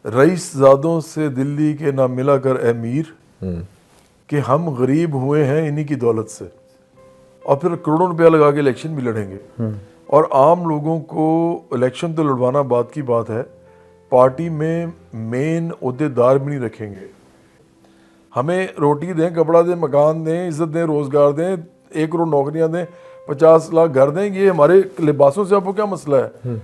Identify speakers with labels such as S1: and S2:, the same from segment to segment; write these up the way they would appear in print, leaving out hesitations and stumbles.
S1: رئیس زادوں سے دلی کے نہ ملا کر اے میر کہ ہم غریب ہوئے ہیں انہی کی دولت سے، اور پھر کروڑوں روپیہ لگا کے الیکشن بھی لڑیں گے، اور عام لوگوں کو الیکشن تو لڑوانا بات کی بات ہے، پارٹی میں مین عہدے دار بھی نہیں رکھیں گے۔ ہمیں روٹی دیں، کپڑا دیں، مکان دیں، عزت دیں، روزگار دیں، 1 کروڑ نوکریاں دیں، 50 لاکھ گھر دیں، یہ ہمارے لباسوں سے آپ کو کیا مسئلہ ہے؟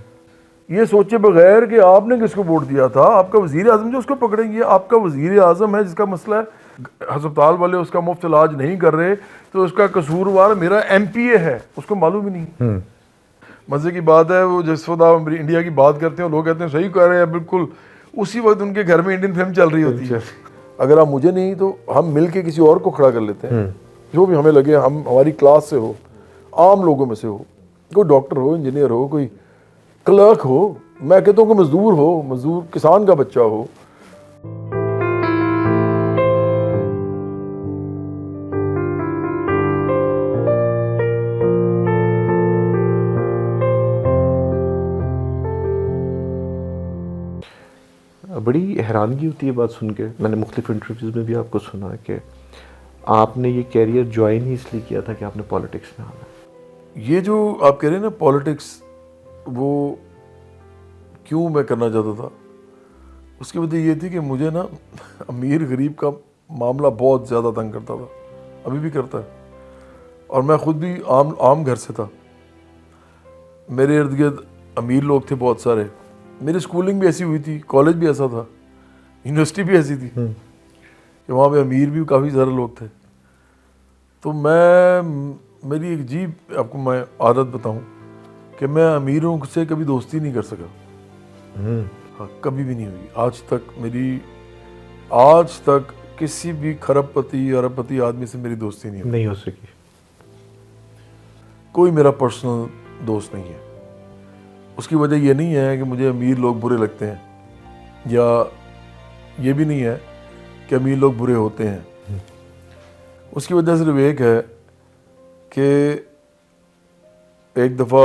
S1: یہ سوچے بغیر کہ آپ نے کس کو ووٹ دیا تھا، آپ کا وزیر اعظم جو اس کو پکڑیں گے، آپ کا وزیر اعظم ہے جس کا مسئلہ ہے ہسپتال والے اس کا مفت علاج نہیں کر رہے تو اس کا قصوروار میرا ایم پی اے ہے، اس کو معلوم ہی نہیں۔ مزے کی بات ہے وہ جس وقت آپ انڈیا کی بات کرتے ہیں لوگ کہتے ہیں صحیح کہہ رہے ہیں بالکل، اسی وقت ان کے گھر میں انڈین فلم چل رہی ہوتی ہے۔ اگر آپ مجھے نہیں تو ہم مل کے کسی اور کو کھڑا کر لیتے ہیں جو بھی ہمیں لگے، ہم ہماری کلاس سے ہو، عام لوگوں میں سے ہو، کوئی ڈاکٹر ہو، انجینئر ہو، کوئی کلرک ہو، میں کہتا ہوں کہ مزدور ہو، مزدور کسان کا بچہ ہو۔
S2: بڑی حیرانگی ہوتی ہے بات سن کے، میں نے مختلف انٹرویوز میں بھی آپ کو سنا کہ آپ نے یہ کیریئر جوائن ہی اس لیے کیا تھا کہ آپ نے پالیٹکس میں آنا ہے۔
S1: یہ جو آپ کہہ رہے ہیں نا پالیٹکس، وہ کیوں میں کرنا چاہتا تھا، اس کی وجہ یہ تھی کہ مجھے نا امیر غریب کا معاملہ بہت زیادہ تنگ کرتا تھا، ابھی بھی کرتا ہے، اور میں خود بھی عام گھر سے تھا، میرے ارد گرد امیر لوگ تھے بہت سارے، میری اسکولنگ بھی ایسی ہوئی تھی، کالج بھی ایسا تھا، یونیورسٹی بھی ایسی تھی کہ وہاں پہ امیر بھی کافی سارے لوگ تھے۔ تو میری ایک عجیب آپ کو میں عادت بتاؤں کہ میں امیروں سے کبھی دوستی نہیں کر سکا، ہاں کبھی بھی نہیں ہوئی آج تک کسی بھی کھرب پتی ارب پتی آدمی سے میری دوستی نہیں
S2: ہو سکی۔
S1: کوئی میرا پرسنل دوست نہیں ہے۔ اس کی وجہ یہ نہیں ہے کہ مجھے امیر لوگ برے لگتے ہیں، یا یہ بھی نہیں ہے کہ امیر لوگ برے ہوتے ہیں۔ اس کی وجہ صرف ایک ہے کہ ایک دفعہ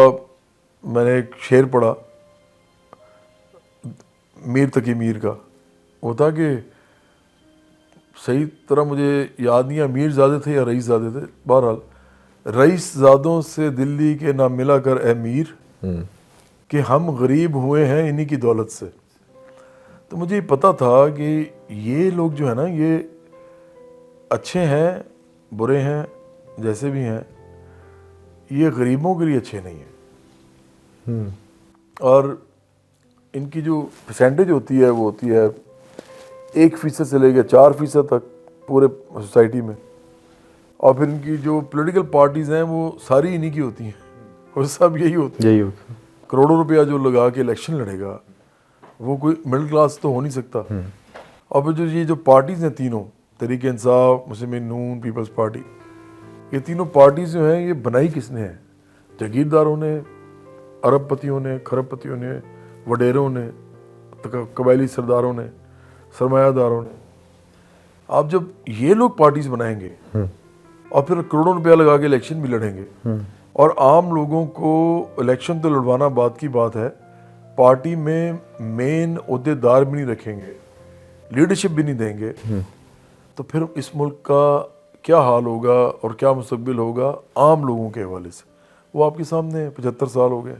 S1: میں نے ایک شعر پڑھا میر تقی میر کا، وہ تھا کہ صحیح طرح مجھے یاد نہیں ہے امیر زادے تھے یا رئیس زادے تھے، بہرحال رئیس زادوں سے دلی کے نہ ملا کر اے میر کہ ہم غریب ہوئے ہیں انہی کی دولت سے۔ تو مجھے یہ پتا تھا کہ یہ لوگ جو ہے نا یہ اچھے ہیں برے ہیں جیسے بھی ہیں، یہ غریبوں کے لیے اچھے نہیں ہیں، اور ان کی جو پرسنٹیج ہوتی ہے وہ ہوتی ہے 1% سے لے کے 4% تک پورے سوسائٹی میں، اور پھر ان کی جو پولیٹیکل پارٹیز ہیں وہ ساری انہی کی ہوتی ہیں، اور سب یہی ہوتی ہیں۔ کروڑوں روپیہ جو لگا کے الیکشن لڑے گا وہ کوئی مڈل کلاس تو ہو نہیں سکتا۔ اور پھر یہ جو پارٹیز ہیں تینوں، تحریک انصاف، مسلم نون، پیپلز پارٹی، یہ تینوں پارٹیز جو ہیں یہ بنائی کس نے ہے؟ جاگیرداروں نے، ارب پتیوں نے، کھرب پتیوں نے، وڈیروں نے، قبائلی سرداروں نے، سرمایہ داروں نے۔ آپ جب یہ لوگ پارٹیز بنائیں گے اور پھر کروڑوں روپیہ لگا کے الیکشن بھی لڑیں گے، اور عام لوگوں کو الیکشن تو لڑوانا بات کی بات ہے، پارٹی میں مین عہدے دار بھی نہیں رکھیں گے، لیڈرشپ بھی نہیں دیں گے، تو پھر اس ملک کا کیا حال ہوگا اور کیا مستقبل ہوگا عام لوگوں کے حوالے سے؟ وہ آپ کے سامنے 75 سال ہو گئے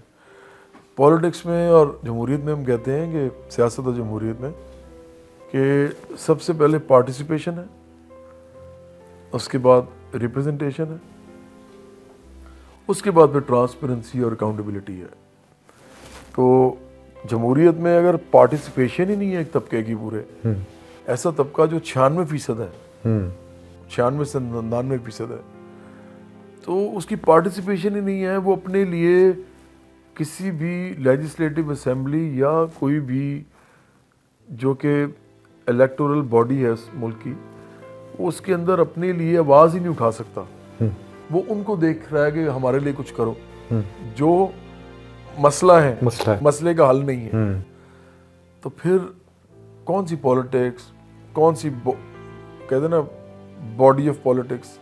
S1: پالیٹکس میں اور جمہوریت میں۔ ہم کہتے ہیں کہ سیاست اور جمہوریت میں کہ سب سے پہلے پارٹیسپیشن ہے، اس کے بعد ریپرزنٹیشن ہے، اس کے بعد پھر ٹرانسپیرنسی اور اکاؤنٹیبلٹی ہے۔ تو جمہوریت میں اگر پارٹیسپیشن ہی نہیں ہے ایک طبقے کی پورے، ایسا طبقہ جو 96% ہے، 96 سے 99% ہے، تو اس کی پارٹیسپیشن ہی نہیں ہے، وہ اپنے لیے کسی بھی لیجسلیٹو اسمبلی یا کوئی بھی جو کہ الیکٹورل باڈی ہے اس ملک کی، وہ اس کے اندر اپنے لیے آواز ہی نہیں اٹھا سکتا۔ وہ ان کو دیکھ رہا ہے کہ ہمارے لیے کچھ کرو، جو مسئلہ ہے مسئلے کا حل نہیں ہے۔ تو پھر کون سی پالیٹکس، کون سی کہتے ہیں نا باڈی آف پالیٹکس،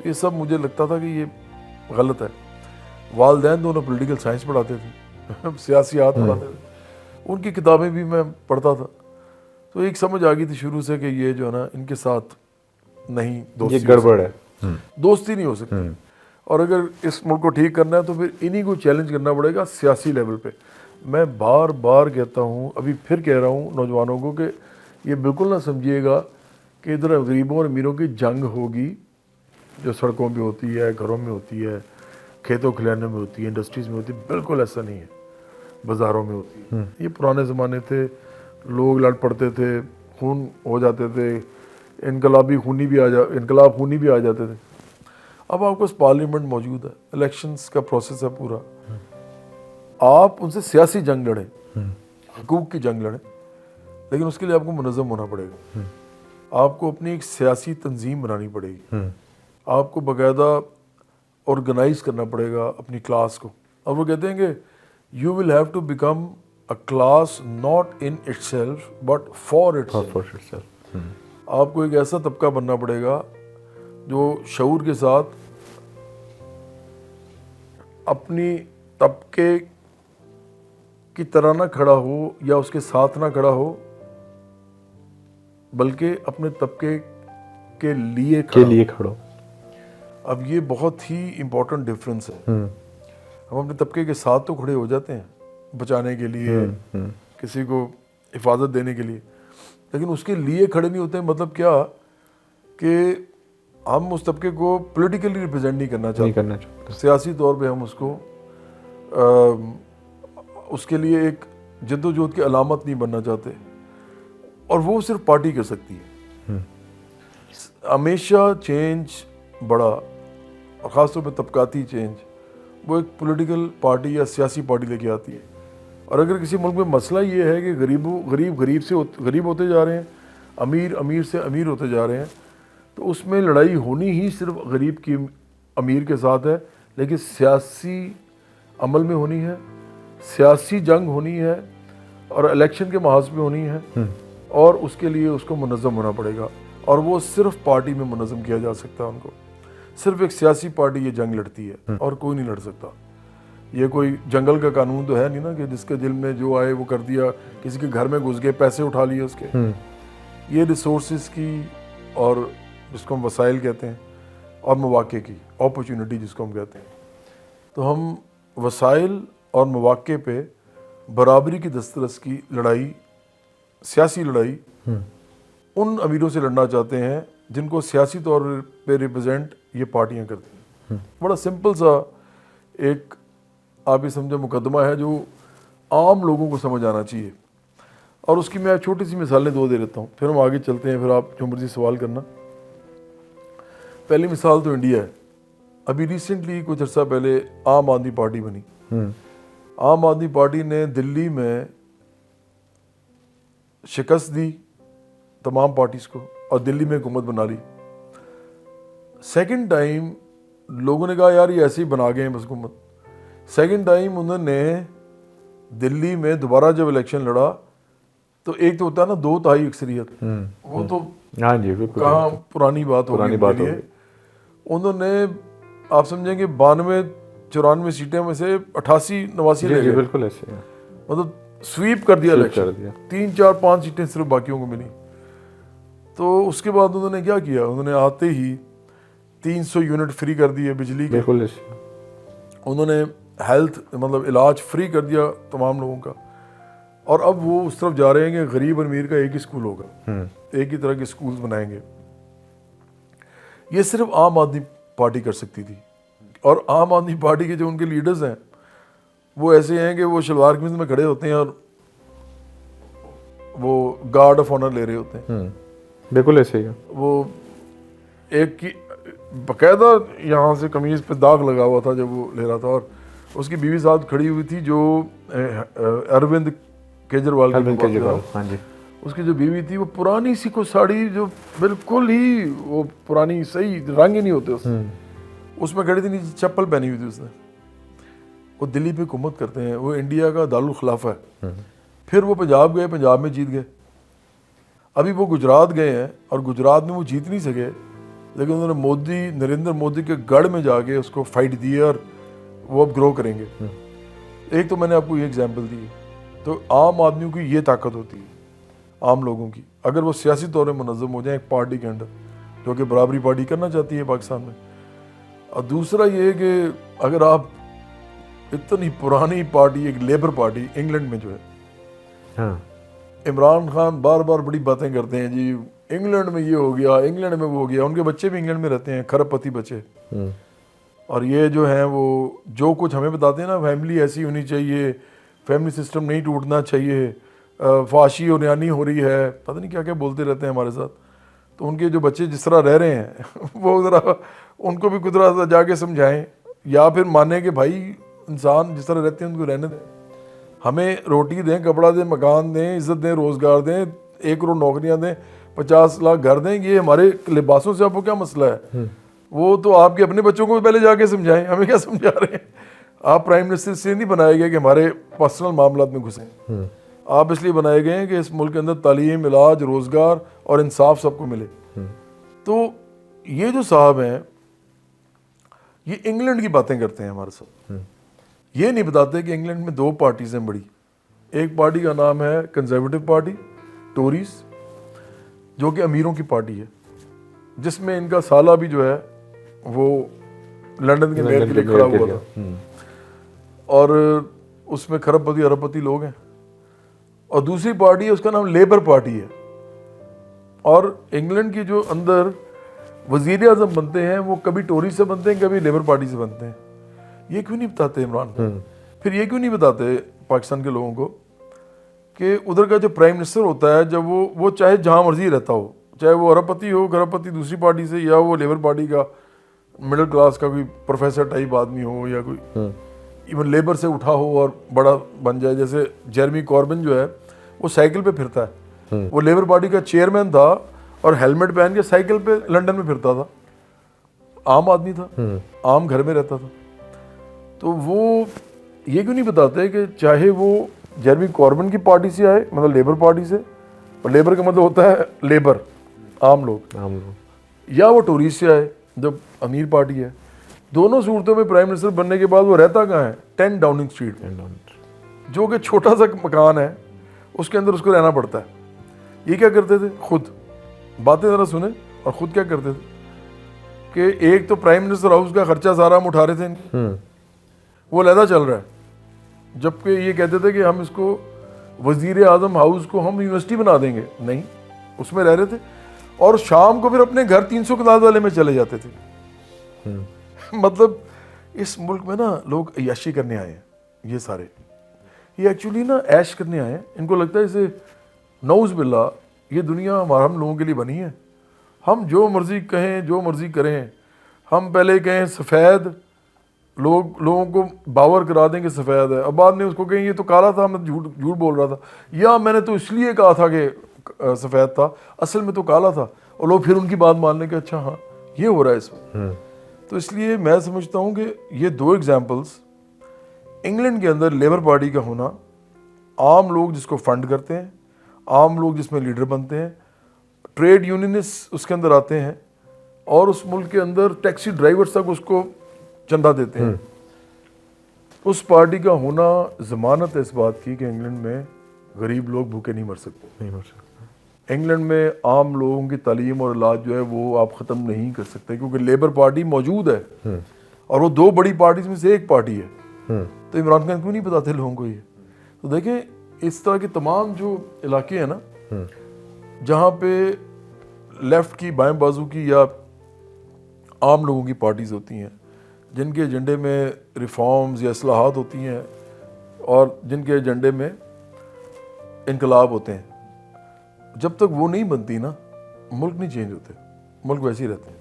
S1: یہ سب مجھے لگتا تھا کہ یہ غلط ہے۔ والدین دونوں پولیٹیکل سائنس پڑھاتے تھے، سیاسیات پڑھاتے تھے، ان کی کتابیں بھی میں پڑھتا تھا، تو ایک سمجھ آ گئی تھی شروع سے کہ یہ جو ہے نا ان کے ساتھ نہیں دوستی،
S2: یہ گڑبڑ ہے،
S1: دوستی نہیں ہو سکتی، اور اگر اس ملک کو ٹھیک کرنا ہے تو پھر انہی کو چیلنج کرنا پڑے گا سیاسی لیول پہ. میں بار بار کہتا ہوں، ابھی پھر کہہ رہا ہوں نوجوانوں کو کہ یہ بالکل نہ سمجھیے گا کہ ادھر غریبوں اور امیروں کی جنگ ہوگی جو سڑکوں پہ ہوتی ہے، گھروں میں ہوتی ہے، کھیتوں کھلیانوں میں ہوتی ہے، انڈسٹریز میں ہوتی ہے. بالکل ایسا نہیں ہے. بازاروں میں ہوتی ہے. یہ پرانے زمانے تھے، لوگ لڑ پڑتے تھے، خون ہو جاتے تھے، انقلاب خونی بھی آ جاتے تھے. اب آپ کے پاس پارلیمنٹ موجود ہے، الیکشنز کا پروسیس ہے پورا. آپ ان سے سیاسی جنگ لڑیں، حقوق کی جنگ لڑیں، لیکن اس کے لیے آپ کو منظم ہونا پڑے گا. آپ کو اپنی ایک سیاسی تنظیم بنانی پڑے گی. آپ کو باقاعدہ آرگنائز کرنا پڑے گا اپنی کلاس کو. اور وہ کہتے ہیں کہ you will have to become a class not in itself but for itself. آپ کو ایک ایسا طبقہ بننا پڑے گا جو شعور کے ساتھ اپنی طبقے کی طرح نہ کھڑا ہو یا اس کے ساتھ نہ کھڑا ہو، بلکہ اپنے طبقے کے لیے
S2: کھڑو.
S1: اب یہ بہت ہی امپورٹنٹ ڈفرینس ہے. ہم اپنے طبقے کے ساتھ تو کھڑے ہو جاتے ہیں بچانے کے لیے، کسی کو حفاظت دینے کے لیے، لیکن اس کے لیے کھڑے نہیں ہوتے. مطلب کیا کہ ہم اس طبقے کو پولیٹیکلی ریپرزینٹ نہیں کرنا چاہتے، سیاسی طور پہ ہم اس کو اس کے لیے ایک جد و جہد کی علامت نہیں بننا چاہتے، اور وہ صرف پارٹی کر سکتی ہے. ہمیشہ چینج بڑا، اور خاص طور پہ طبقاتی چینج، وہ ایک پولیٹیکل پارٹی یا سیاسی پارٹی لے کے آتی ہے. اور اگر کسی ملک میں مسئلہ یہ ہے کہ غریب سے غریب ہوتے جا رہے ہیں، امیر سے امیر ہوتے جا رہے ہیں، تو اس میں لڑائی ہونی ہی صرف غریب کی امیر کے ساتھ ہے، لیکن سیاسی عمل میں ہونی ہے، سیاسی جنگ ہونی ہے، اور الیکشن کے محاذ پہ ہونی ہے، اور اس کے لیے اس کو منظم ہونا پڑے گا. اور وہ صرف پارٹی میں منظم کیا جا سکتا ہے. ان کو صرف ایک سیاسی پارٹی یہ جنگ لڑتی ہے، اور کوئی نہیں لڑ سکتا. یہ کوئی جنگل کا قانون تو ہے نہیں نا کہ جس کے دل میں جو آئے وہ کر دیا، کسی کے گھر میں گھس گئے، پیسے اٹھا لیے اس کے. یہ ریسورسز کی، اور جس کو ہم وسائل کہتے ہیں، اور مواقع کی، اپرچونٹی جس کو ہم کہتے ہیں. تو ہم وسائل اور مواقع پہ برابری کی دسترس کی لڑائی، سیاسی لڑائی ان امیروں سے لڑنا چاہتے ہیں جن کو سیاسی طور پہ ریپرزینٹ یہ پارٹیاں کرتی ہیں. بڑا سمپل سا ایک آپ یہ سمجھو مقدمہ ہے جو عام لوگوں کو سمجھ آنا چاہیے، اور اس کی میں چھوٹی سی مثالیں دو دے دیتا ہوں، پھر ہم آگے چلتے ہیں، پھر آپ جو مرضی سوال کرنا. پہلی مثال تو انڈیا ہے. ابھی ریسنٹلی کچھ عرصہ پہلے عام آدمی پارٹی بنی. عام آدمی پارٹی نے دلی میں شکست دی تمام پارٹیز کو، اور دلی میں حکومت بنا لی. سیکنڈ ٹائم لوگوں نے کہا یار یہ ایسے ہی بنا گئے ہیں بس حکومت. سیکنڈ ٹائم انہوں نے دلی میں دوبارہ جب الیکشن لڑا تو ایک تو ہوتا ہے نا 2/3 اکثریت، وہ تو کہاں پرانی بات ہوگی. انہوں نے آپ سمجھیں کہ 92-94 سیٹیں میں سے 88-89 لے گئے.
S2: بالکل ایسے
S1: مطلب سویپ کر دیا الیکشن. 3-4-5 سیٹیں صرف باقیوں کو ملی. تو اس کے بعد انہوں نے کیا کیا، انہوں نے آتے ہی 300 یونٹ فری کر دیے بجلی کے. انہوں نے ہیلتھ مطلب علاج فری کر دیا تمام لوگوں کا. اور اب وہ اس طرف جا رہے ہیں کہ غریب اور امیر کا ایک ہی اسکول ہوگا، ایک ہی طرح کے اسکولز بنائیں گے. یہ صرف عام آدمی پارٹی کر سکتی تھی. اور عام آدمی پارٹی کے جو ان کے لیڈرز ہیں وہ ایسے ہیں کہ وہ شلوار قمیض میں کھڑے ہوتے ہیں اور وہ گارڈ آف آنر لے رہے ہوتے ہیں.
S2: بالکل ایسے ہی.
S1: وہ ایک کی باقاعدہ یہاں سے قمیض پہ داغ لگا ہوا تھا جب وہ لے رہا تھا، اور اس کی بیوی ساتھ کھڑی ہوئی تھی جو اروند کیجریوال کی. اس کی جو بیوی تھی وہ پرانی سی کو ساڑی جو بالکل ہی وہ پرانی صحیح رنگ ہی نہیں ہوتے اس میں کھڑی تھی، نیچے چپل پہنی ہوئی تھی اس نے. وہ دلی پہ حکومت کرتے ہیں، وہ انڈیا کا دارالخلافہ ہے. پھر وہ پنجاب گئے، پنجاب میں جیت گئے. ابھی وہ گجرات گئے ہیں اور گجرات میں وہ جیت نہیں سکے، لیکن انہوں نے نریندر مودی کے گڑھ میں جا کے اس کو فائٹ دی اور وہ اب گرو کریں گے. ایک تو میں نے آپ کو یہ ایگزامپل دی. تو عام آدمیوں کی یہ طاقت ہوتی ہے. عام لوگوں کی، اگر وہ سیاسی طور پر منظم ہو جائیں ایک پارٹی کے اندر جو کہ برابری پارٹی کرنا چاہتی ہے پاکستان میں. اور دوسرا یہ ہے کہ اگر آپ اتنی پرانی پارٹی ایک لیبر پارٹی انگلینڈ میں جو ہے،
S2: ہاں
S1: عمران خان بار بار بڑی باتیں کرتے ہیں جی انگلینڈ میں یہ ہو گیا، انگلینڈ میں وہ ہو گیا، ان کے بچے بھی انگلینڈ میں رہتے ہیں، کھرب پتی بچے. اور یہ جو ہیں وہ جو کچھ ہمیں بتاتے ہیں نا فیملی ایسی ہونی چاہیے، فیملی سسٹم نہیں ٹوٹنا چاہیے، فحاشی اور ریانی ہو رہی ہے، پتہ نہیں کیا کیا بولتے رہتے ہیں ہمارے ساتھ. تو ان کے جو بچے جس طرح رہ رہے ہیں وہ ذرا ان کو بھی قدرت جا کے سمجھائیں، یا پھر مانیں کہ بھائی انسان جس طرح رہتے ہیں ان کو رہنے دیں، ہمیں روٹی دیں، کپڑا دیں، مکان دیں، عزت دیں، روزگار دیں، 1 کروڑ نوکریاں دیں، 50 لاکھ گھر دیں. یہ ہمارے لباسوں سے آپ کو کیا مسئلہ ہے؟ وہ تو آپ کے اپنے بچوں کو بھی پہلے جا کے سمجھائیں، ہمیں کیا سمجھا رہے ہیں؟ آپ پرائم منسٹر سے نہیں بنائے گئے کہ ہمارے پرسنل معاملات میں گھسیں، آپ اس لیے بنائے گئے ہیں کہ اس ملک کے اندر تعلیم، علاج، روزگار اور انصاف سب کو ملے. تو یہ جو صاحب ہیں یہ انگلینڈ کی باتیں کرتے ہیں ہمارے ساتھ، یہ نہیں بتاتے کہ انگلینڈ میں 2 پارٹیز ہیں بڑی. ایک پارٹی کا نام ہے کنزرویٹو پارٹی، ٹوریز، جو کہ امیروں کی پارٹی ہے، جس میں ان کا سالہ بھی جو ہے وہ لندن کے میئر کے لیے کھڑا ہوا تھا، اور اس میں کھرب پتی ارب پتی لوگ ہیں. اور دوسری پارٹی ہے اس کا نام لیبر پارٹی ہے. اور انگلینڈ کی جو اندر وزیر اعظم بنتے ہیں وہ کبھی ٹوری سے بنتے ہیں، کبھی لیبر پارٹی سے بنتے ہیں. یہ کیوں نہیں بتاتے عمران خان؟ پھر یہ کیوں نہیں بتاتے پاکستان کے لوگوں کو کہ ادھر کا جو پرائم منسٹر ہوتا ہے جب وہ چاہے جہاں مرضی رہتا ہو، چاہے وہ ارب پتی ہو، کھرب پتی دوسری پارٹی سے، یا وہ لیبر پارٹی کا مڈل کلاس کا کوئی پروفیسر ٹائپ آدمی ہو، یا کوئی ایون لیبر سے اٹھا ہو اور بڑا بن جائے. جیسے جیرمی کوربن جو ہے وہ سائیکل پہ پھرتا ہے، وہ لیبر پارٹی کا چیئرمین تھا اور ہیلمٹ پہن کے سائیکل پہ لندن میں پھرتا تھا، عام آدمی تھا، عام گھر میں رہتا تھا. تو وہ یہ کیوں نہیں بتاتے کہ چاہے وہ جیرمی کوربن کی پارٹی سے آئے، مطلب لیبر پارٹی سے، اور لیبر کا مطلب ہوتا ہے لیبر، عام لوگ، یا وہ ٹوریز سے آئے جب امیر پارٹی ہے، دونوں صورتوں میں پرائم منسٹر بننے کے بعد وہ رہتا کہاں ہے؟ 10 ڈاؤننگ اسٹریٹ، جو کہ چھوٹا سا مکان ہے، اس کے اندر اس کو رہنا پڑتا ہے. یہ کیا کرتے تھے؟ خود باتیں ذرا سنیں، اور خود کیا کرتے تھے کہ ایک تو پرائم منسٹر ہاؤس کا خرچہ سارا ہم اٹھا رہے تھے، وہ علیحدہ چل رہا ہے، جبکہ یہ کہتے تھے کہ ہم اس کو وزیر اعظم ہاؤس کو ہم یونیورسٹی بنا دیں گے، نہیں، اس میں رہ رہے تھے. اور شام کو پھر اپنے گھر 300 کنال والے میں چلے جاتے تھے. مطلب اس ملک میں نا لوگ عیاشی کرنے آئے ہیں، یہ سارے یہ ایکچولی نا عیش کرنے آئے ہیں. ان کو لگتا ہے اسے نعوذ باللہ یہ دنیا ہم لوگوں کے لیے بنی ہے، ہم جو مرضی کہیں، جو مرضی کریں. ہم پہلے کہیں سفید، لوگوں کو باور کرا دیں کہ سفید ہے، اب بعد میں اس کو کہیں یہ تو کالا تھا، میں جھوٹ بول رہا تھا، یا میں نے تو اس لیے کہا تھا کہ سفید تھا، اصل میں تو کالا تھا. اور لوگ پھر ان کی بات مان لیں کہ اچھا ہاں یہ ہو رہا ہے اس میں. تو اس لیے میں سمجھتا ہوں کہ یہ 2 ایگزامپلس انگلینڈ کے اندر لیبر پارٹی کا ہونا، عام لوگ جس کو فنڈ کرتے ہیں، عام لوگ جس میں لیڈر بنتے ہیں، ٹریڈ یونینسٹ اس کے اندر آتے ہیں، اور اس ملک کے اندر ٹیکسی ڈرائیورز تک اس کو چندہ دیتے ہیں. اس پارٹی کا ہونا ضمانت ہے اس بات کی کہ انگلینڈ میں غریب لوگ بھوکے نہیں مر سکتے. انگلینڈ میں عام لوگوں کی تعلیم اور علاج جو ہے وہ آپ ختم نہیں کر سکتے، کیونکہ لیبر پارٹی موجود ہے، اور وہ 2 بڑی پارٹیز میں سے ایک پارٹی ہے. تو عمران خان کیوں نہیں بتاتے لوگوں کو یہ؟ تو دیکھیں اس طرح کے تمام جو علاقے ہیں نا جہاں پہ لیفٹ کی، بائیں بازو کی یا عام لوگوں کی پارٹیز ہوتی ہیں، جن کے ایجنڈے میں ریفارمز یا اصلاحات ہوتی ہیں، اور جن کے ایجنڈے میں انقلاب ہوتے ہیں، جب تک وہ نہیں بنتی نا ملک نہیں چینج ہوتے، ملک ویسے ہی رہتے ہیں.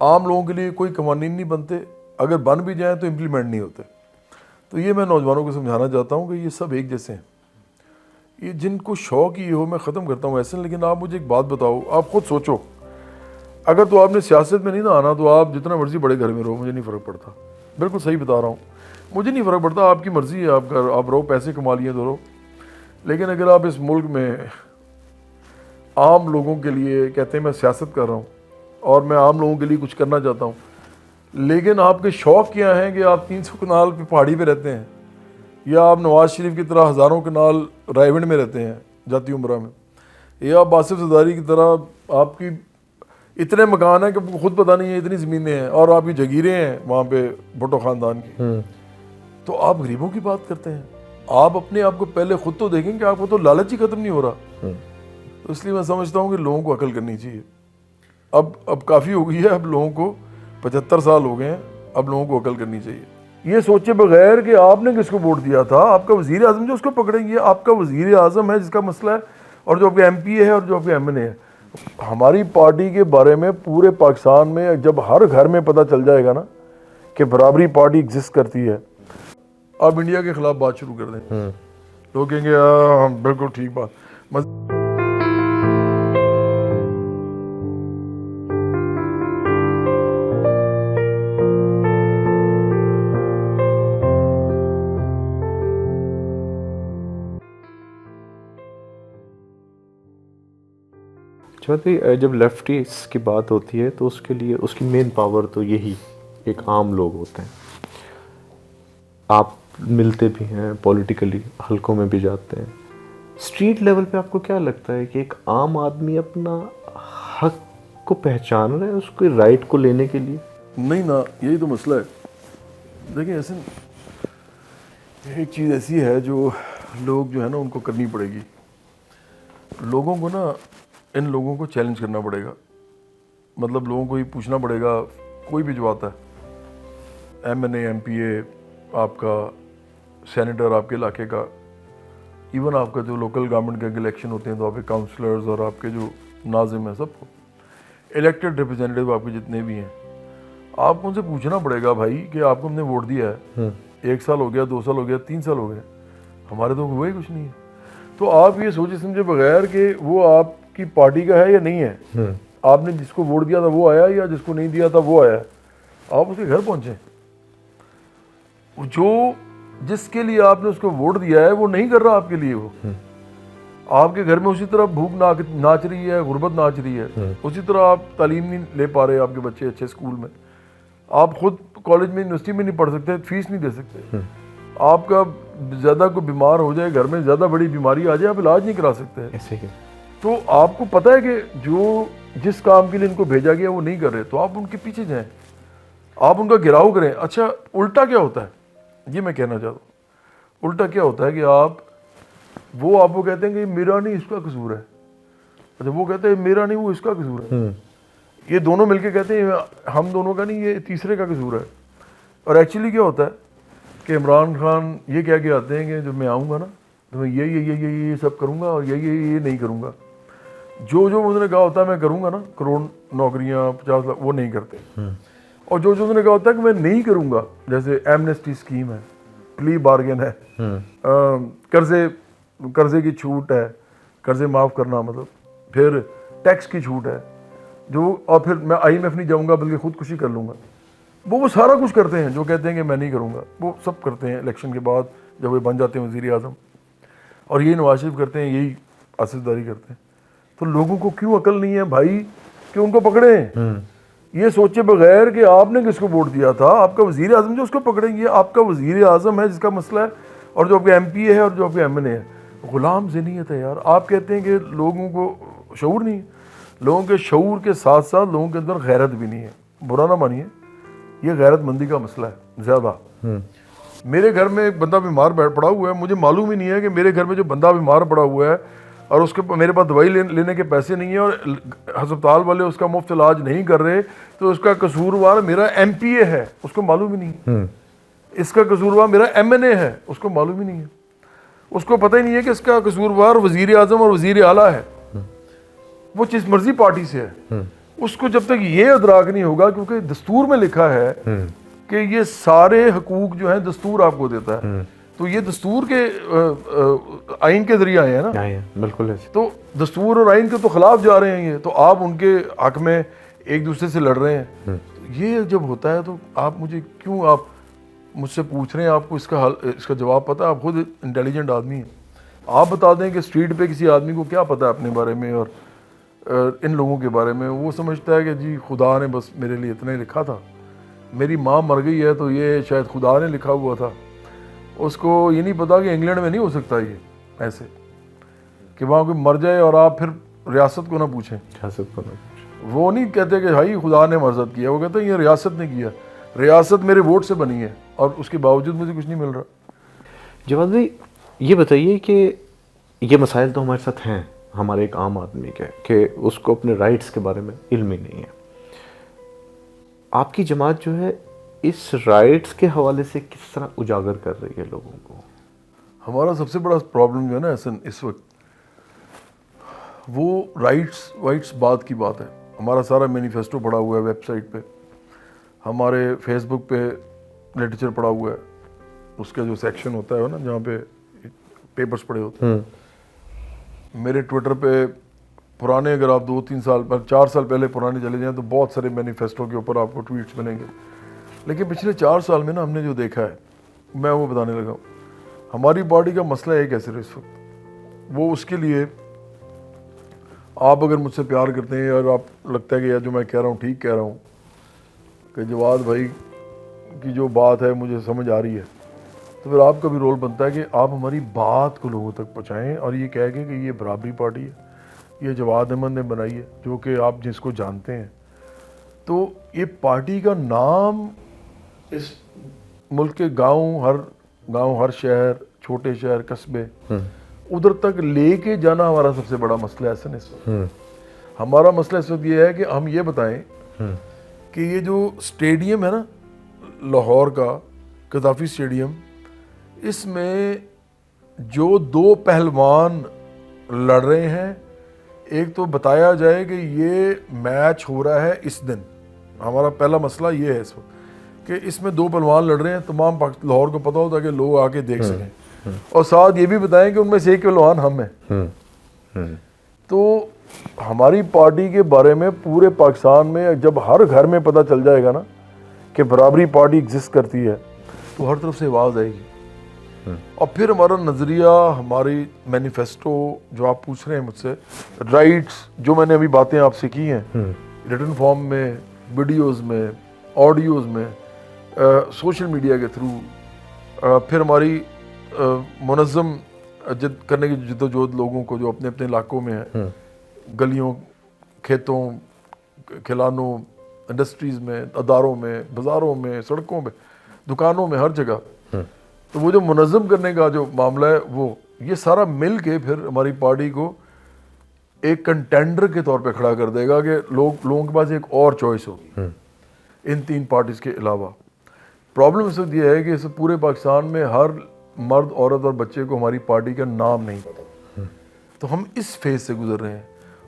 S1: عام لوگوں کے لیے کوئی قوانین نہیں بنتے، اگر بن بھی جائیں تو امپلیمنٹ نہیں ہوتے. تو یہ میں نوجوانوں کو سمجھانا چاہتا ہوں کہ یہ سب ایک جیسے ہیں. یہ جن کو شوق یہ ہو، میں ختم کرتا ہوں ایسے، لیکن آپ مجھے ایک بات بتاؤ، آپ خود سوچو، اگر تو آپ نے سیاست میں نہیں نہ آنا تو آپ جتنا مرضی بڑے گھر میں رہو، مجھے نہیں فرق پڑتا. بالکل صحیح بتا رہا ہوں، مجھے نہیں فرق پڑتا، آپ کی مرضی ہے، آپ رہو، پیسے کما لیے تو رہو. لیکن اگر آپ اس ملک میں عام لوگوں کے لیے کہتے ہیں میں سیاست کر رہا ہوں اور میں عام لوگوں کے لیے کچھ کرنا چاہتا ہوں، لیکن آپ کے شوق کیا ہیں کہ آپ 300 کنال پہ پہاڑی پہ رہتے ہیں، یا آپ نواز شریف کی طرح ہزاروں کنال رائے ونڈ میں رہتے ہیں جاتی عمرہ میں، یہ آپ آصف زرداری کی طرح آپ کی اتنے مکان ہیں کہ آپ کو خود پتہ نہیں ہے اتنی زمینیں ہیں اور آپ کی جگیریں ہیں وہاں پہ بھٹو خاندان کی، تو آپ غریبوں کی بات کرتے ہیں. آپ اپنے آپ کو پہلے خود تو دیکھیں کہ آپ کو تو لالچ ہی ختم نہیں ہو رہا. تو اس لیے میں سمجھتا ہوں کہ لوگوں کو عقل کرنی چاہیے. اب کافی ہو گئی ہے، اب لوگوں کو 75 سال ہو گئے ہیں، اب لوگوں کو عقل کرنی چاہیے. یہ سوچے بغیر کہ آپ نے کس کو ووٹ دیا تھا، آپ کا وزیر اعظم جو اس کو پکڑیں گے، آپ کا وزیر اعظم ہے جس کا مسئلہ ہے، اور جو آپ کے ایم پی اے ہے اور جو آپ کے ایم این اے ہے. ہماری پارٹی کے بارے میں پورے پاکستان میں جب ہر گھر میں پتہ چل جائے گا نا کہ برابری پارٹی ایگزسٹ کرتی ہے، آپ انڈیا کے خلاف بات شروع کر دیں. لوگ کہیں گے ہم بالکل ٹھیک بات.
S2: جب لیفٹیز کی بات ہوتی ہے تو اس کے لیے اس کی مین پاور تو یہی ایک عام لوگ ہوتے ہیں. آپ ملتے بھی ہیں پولیٹیکلی، حلقوں میں بھی جاتے ہیں. اسٹریٹ لیول پہ آپ کو کیا لگتا ہے کہ ایک عام آدمی اپنا حق کو پہچان رہا ہے اس کے رائٹ کو لینے کے لیے؟
S1: نہیں نا، یہی تو مسئلہ ہے. دیکھیں ایسے ایک چیز ایسی ہے جو لوگ جو ہے نا ان کو کرنی پڑے گی. لوگوں کو نا ان لوگوں کو چیلنج کرنا پڑے گا. مطلب لوگوں کو یہ پوچھنا پڑے گا، کوئی بھی جو آتا ہے ایم این اے، ایم پی اے، آپ کا سینیٹر آپ کے علاقے کا، ایون آپ کا جو لوکل گورنمنٹ کے الیکشن ہوتے ہیں تو آپ کے کاؤنسلرز اور آپ کے جو ناظم ہیں، سب کو الیکٹڈ ریپرزینٹیو آپ کے جتنے بھی ہیں، آپ کو ان سے پوچھنا پڑے گا بھائی کہ آپ کو ہم نے ووٹ دیا ہے، 1 سال ہو گیا، 2 سال ہو گیا، 3 سال ہو گئے، ہمارے تو ہوا ہی کچھ نہیں ہے. تو آپ یہ سوچے سمجھے بغیر کہ وہ آپ کی پارٹی کا ہے یا نہیں ہے، آپ نے جس کو ووٹ دیا تھا وہ آیا یا جس کو نہیں دیا تھا وہ آیا، آپ اس کے گھر پہنچیں. جو جس کے لیے آپ نے اس کو ووٹ دیا ہے وہ نہیں کر رہا آپ کے لیے، وہ آپ کے گھر میں اسی طرح بھوک ناچ رہی ہے، غربت ناچ رہی ہے، اسی طرح آپ تعلیم نہیں لے پا رہے، آپ کے بچے اچھے اسکول میں، آپ خود کالج میں یونیورسٹی میں نہیں پڑھ سکتے، فیس نہیں دے سکتے، آپ کا زیادہ کوئی بیمار ہو جائے گھر میں، زیادہ بڑی بیماری آ جائے، آپ علاج نہیں کرا سکتے.
S2: ایسے ہی
S1: تو آپ کو پتہ ہے کہ جو جس کام کے لیے ان کو بھیجا گیا وہ نہیں کر رہے، تو آپ ان کے پیچھے جائیں، آپ ان کا گھراؤ کریں. اچھا الٹا کیا ہوتا ہے یہ میں کہنا چاہتا ہوں. الٹا کیا ہوتا ہے کہ وہ آپ کو کہتے ہیں کہ میرا نہیں اس کا قصور ہے. اچھا وہ کہتے ہیں میرا نہیں وہ اس کا قصور ہے. یہ دونوں مل کے کہتے ہیں ہم دونوں کا نہیں، یہ تیسرے کا قصور ہے. اور ایکچولی کیا ہوتا ہے کہ عمران خان یہ کہہ کے آتے ہیں کہ جب میں آؤں گا نا تو میں یہ سب کروں گا اور یہ نہیں کروں گا. جو انہوں نے کہا ہوتا ہے میں کروں گا نا، کروڑ نوکریاں 50 لاکھ، وہ نہیں کرتے. اور جو انہوں نے کہا ہوتا ہے کہ میں نہیں کروں گا، جیسے ایمنسٹی اسکیم ہے، پلی بارگن ہے، قرضے کی چھوٹ ہے، قرضے معاف کرنا، مطلب پھر ٹیکس کی چھوٹ ہے، اور پھر میں IMF نہیں جاؤں گا بلکہ خودکشی کر لوں گا. وہ سارا کچھ کرتے ہیں جو کہتے ہیں کہ میں نہیں کروں گا، وہ سب کرتے ہیں الیکشن کے بعد جب وہ بن جاتے ہیں وزیر اعظم. اور یہی نواز شریف کرتے ہیں، یہی آصف زرداری کرتے ہیں. تو لوگوں کو کیوں عقل نہیں ہے بھائی کہ ان کو پکڑیں؟ یہ سوچے بغیر کہ آپ نے کس کو ووٹ دیا تھا، آپ کا وزیر اعظم جو اس کو پکڑیں گے، آپ کا وزیر اعظم ہے جس کا مسئلہ ہے، اور جو آپ کے ایم پی اے ہے اور جو آپ کے ایم این اے ہے. غلام ذہنیت ہے یار. آپ کہتے ہیں کہ لوگوں کو شعور نہیں ہے. لوگوں کے شعور کے ساتھ ساتھ لوگوں کے اندر غیرت بھی نہیں ہے. برا نہ مانیے، یہ غیرت مندی کا مسئلہ ہے زیادہ. میرے گھر میں ایک بندہ بیمار پڑا ہوا ہے، مجھے معلوم ہی نہیں ہے کہ میرے گھر میں جو بندہ بیمار پڑا ہوا ہے اور اس کے میرے پاس دوائی لینے کے پیسے نہیں ہیں اور ہسپتال والے اس کا مفت علاج نہیں کر رہے، تو اس کا قصوروار میرا ایم پی اے ہے، اس کو معلوم ہی نہیں ہے. اس کا قصوروار میرا ایم این اے ہے، اس کو معلوم ہی نہیں ہے. اس کو پتہ ہی نہیں ہے کہ اس کا قصوروار وزیر اعظم اور وزیر اعلیٰ ہے، وہ جس مرضی پارٹی سے ہے. اس کو جب تک یہ ادراک نہیں ہوگا، کیونکہ دستور میں لکھا ہے کہ یہ سارے حقوق جو ہیں دستور آپ کو دیتا ہے، تو یہ دستور کے آئین کے ذریعے آئے ہیں نا.
S2: بالکل ایسے.
S1: تو دستور اور آئین کے تو خلاف جا رہے ہیں یہ، تو آپ ان کے حق میں ایک دوسرے سے لڑ رہے ہیں. یہ جب ہوتا ہے تو آپ مجھ سے پوچھ رہے ہیں، آپ کو اس کا جواب پتہ ہے؟ آپ خود انٹیلیجنٹ آدمی ہیں، آپ بتا دیں کہ اسٹریٹ پہ کسی آدمی کو کیا پتہ ہے اپنے بارے میں اور ان لوگوں کے بارے میں. وہ سمجھتا ہے کہ جی خدا نے بس میرے لیے اتنا ہی لکھا تھا، میری ماں مر گئی ہے تو یہ شاید خدا نے لکھا ہوا تھا. اس کو یہ نہیں پتا کہ انگلینڈ میں نہیں ہو سکتا یہ ایسے کہ وہاں کوئی مر جائے اور آپ پھر ریاست کو نہ پوچھیں.
S2: ریاست کو نہ.
S1: وہ نہیں کہتے کہ بھائی خدا نے مرضت کیا, وہ کہتے ہیں یہ ریاست نے کیا. ریاست میرے ووٹ سے بنی ہے اور اس کے باوجود مجھے کچھ نہیں مل رہا.
S2: جواد بھائی یہ بتائیے کہ یہ مسائل تو ہمارے ساتھ ہیں, ہمارے ایک عام آدمی کے, کہ اس کو اپنے رائٹس کے بارے میں علم ہی نہیں ہے. آپ کی جماعت جو ہے اس رائٹس کے حوالے سے کس طرح اجاگر کر رہی ہے لوگوں کو؟
S1: ہمارا سب سے بڑا پرابلم جو ہے نا احسن اس وقت, وہ رائٹس بات کی بات ہے. ہمارا سارا مینیفیسٹو پڑا ہوا ہے ویب سائٹ پہ, ہمارے فیس بک پہ لٹریچر پڑا ہوا ہے, اس کا جو سیکشن ہوتا ہے نا جہاں پہ پیپرز پڑے ہوتے ہیں. میرے ٹویٹر پہ پرانے, اگر آپ 2-3 سال 4 سال پہلے پرانے چلے جائیں تو بہت سارے مینیفیسٹو کے اوپر آپ کو ٹویٹس ملیں گے. لیکن پچھلے 4 سال میں نا ہم نے جو دیکھا ہے میں وہ بتانے لگا ہوں. ہماری پارٹی کا مسئلہ ایک ہے صرف اس وقت, وہ اس کے لیے آپ اگر مجھ سے پیار کرتے ہیں اور آپ لگتا ہے کہ یار جو میں کہہ رہا ہوں ٹھیک کہہ رہا ہوں, کہ جواد بھائی کی جو بات ہے مجھے سمجھ آ رہی ہے, تو پھر آپ کا بھی رول بنتا ہے کہ آپ ہماری بات کو لوگوں تک پہنچائیں اور یہ کہہ کے کہ یہ برابری پارٹی ہے, یہ جواد احمد نے بنائی ہے, جو کہ آپ جس کو جانتے ہیں. تو یہ پارٹی کا نام اس ملک کے گاؤں, ہر شہر, چھوٹے شہر, قصبے, ادھر تک لے کے جانا ہمارا سب سے بڑا مسئلہ ہے اس وقت. ہمارا مسئلہ اس وقت یہ ہے کہ ہم یہ بتائیں کہ یہ جو اسٹیڈیم ہے نا لاہور کا, قذافی اسٹیڈیم, اس میں جو 2 پہلوان لڑ رہے ہیں, ایک تو بتایا جائے کہ یہ میچ ہو رہا ہے اس دن. ہمارا پہلا مسئلہ یہ ہے اس وقت کہ اس میں 2 پہلوان لڑ رہے ہیں, تمام لاہور کو پتہ ہوتا ہے کہ لوگ آ کے دیکھ سکیں, اور ساتھ یہ بھی بتائیں کہ ان میں سے ایک پہلوان ہم ہیں. تو ہماری پارٹی کے بارے میں پورے پاکستان میں جب ہر گھر میں پتہ چل جائے گا نا کہ برابری پارٹی ایگزسٹ کرتی ہے, تو ہر طرف سے آواز آئے گی. اور پھر ہمارا نظریہ, ہماری مینیفیسٹو جو آپ پوچھ رہے ہیں مجھ سے, رائٹس جو میں نے ابھی باتیں آپ سے کی ہیں ریٹن فارم میں, ویڈیوز میں, آڈیوز میں, سوشل میڈیا کے تھرو, پھر ہماری منظم کرنے کی جدوجہد لوگوں کو جو اپنے اپنے علاقوں میں ہیں, گلیوں, کھیتوں, کھلانوں, انڈسٹریز میں, اداروں میں, بازاروں میں, سڑکوں میں, دکانوں میں, ہر جگہ. تو وہ جو منظم کرنے کا جو معاملہ ہے, وہ یہ سارا مل کے پھر ہماری پارٹی کو ایک کنٹینڈر کے طور پہ کھڑا کر دے گا کہ لوگوں کے پاس ایک اور چوائس ہوگی ان 3 پارٹیز کے علاوہ. پرابلم اس وقت یہ ہے کہ اس پورے پاکستان میں ہر مرد, عورت اور بچے کو ہماری پارٹی کا نام نہیں پتا. تو ہم اس فیز سے گزر رہے ہیں.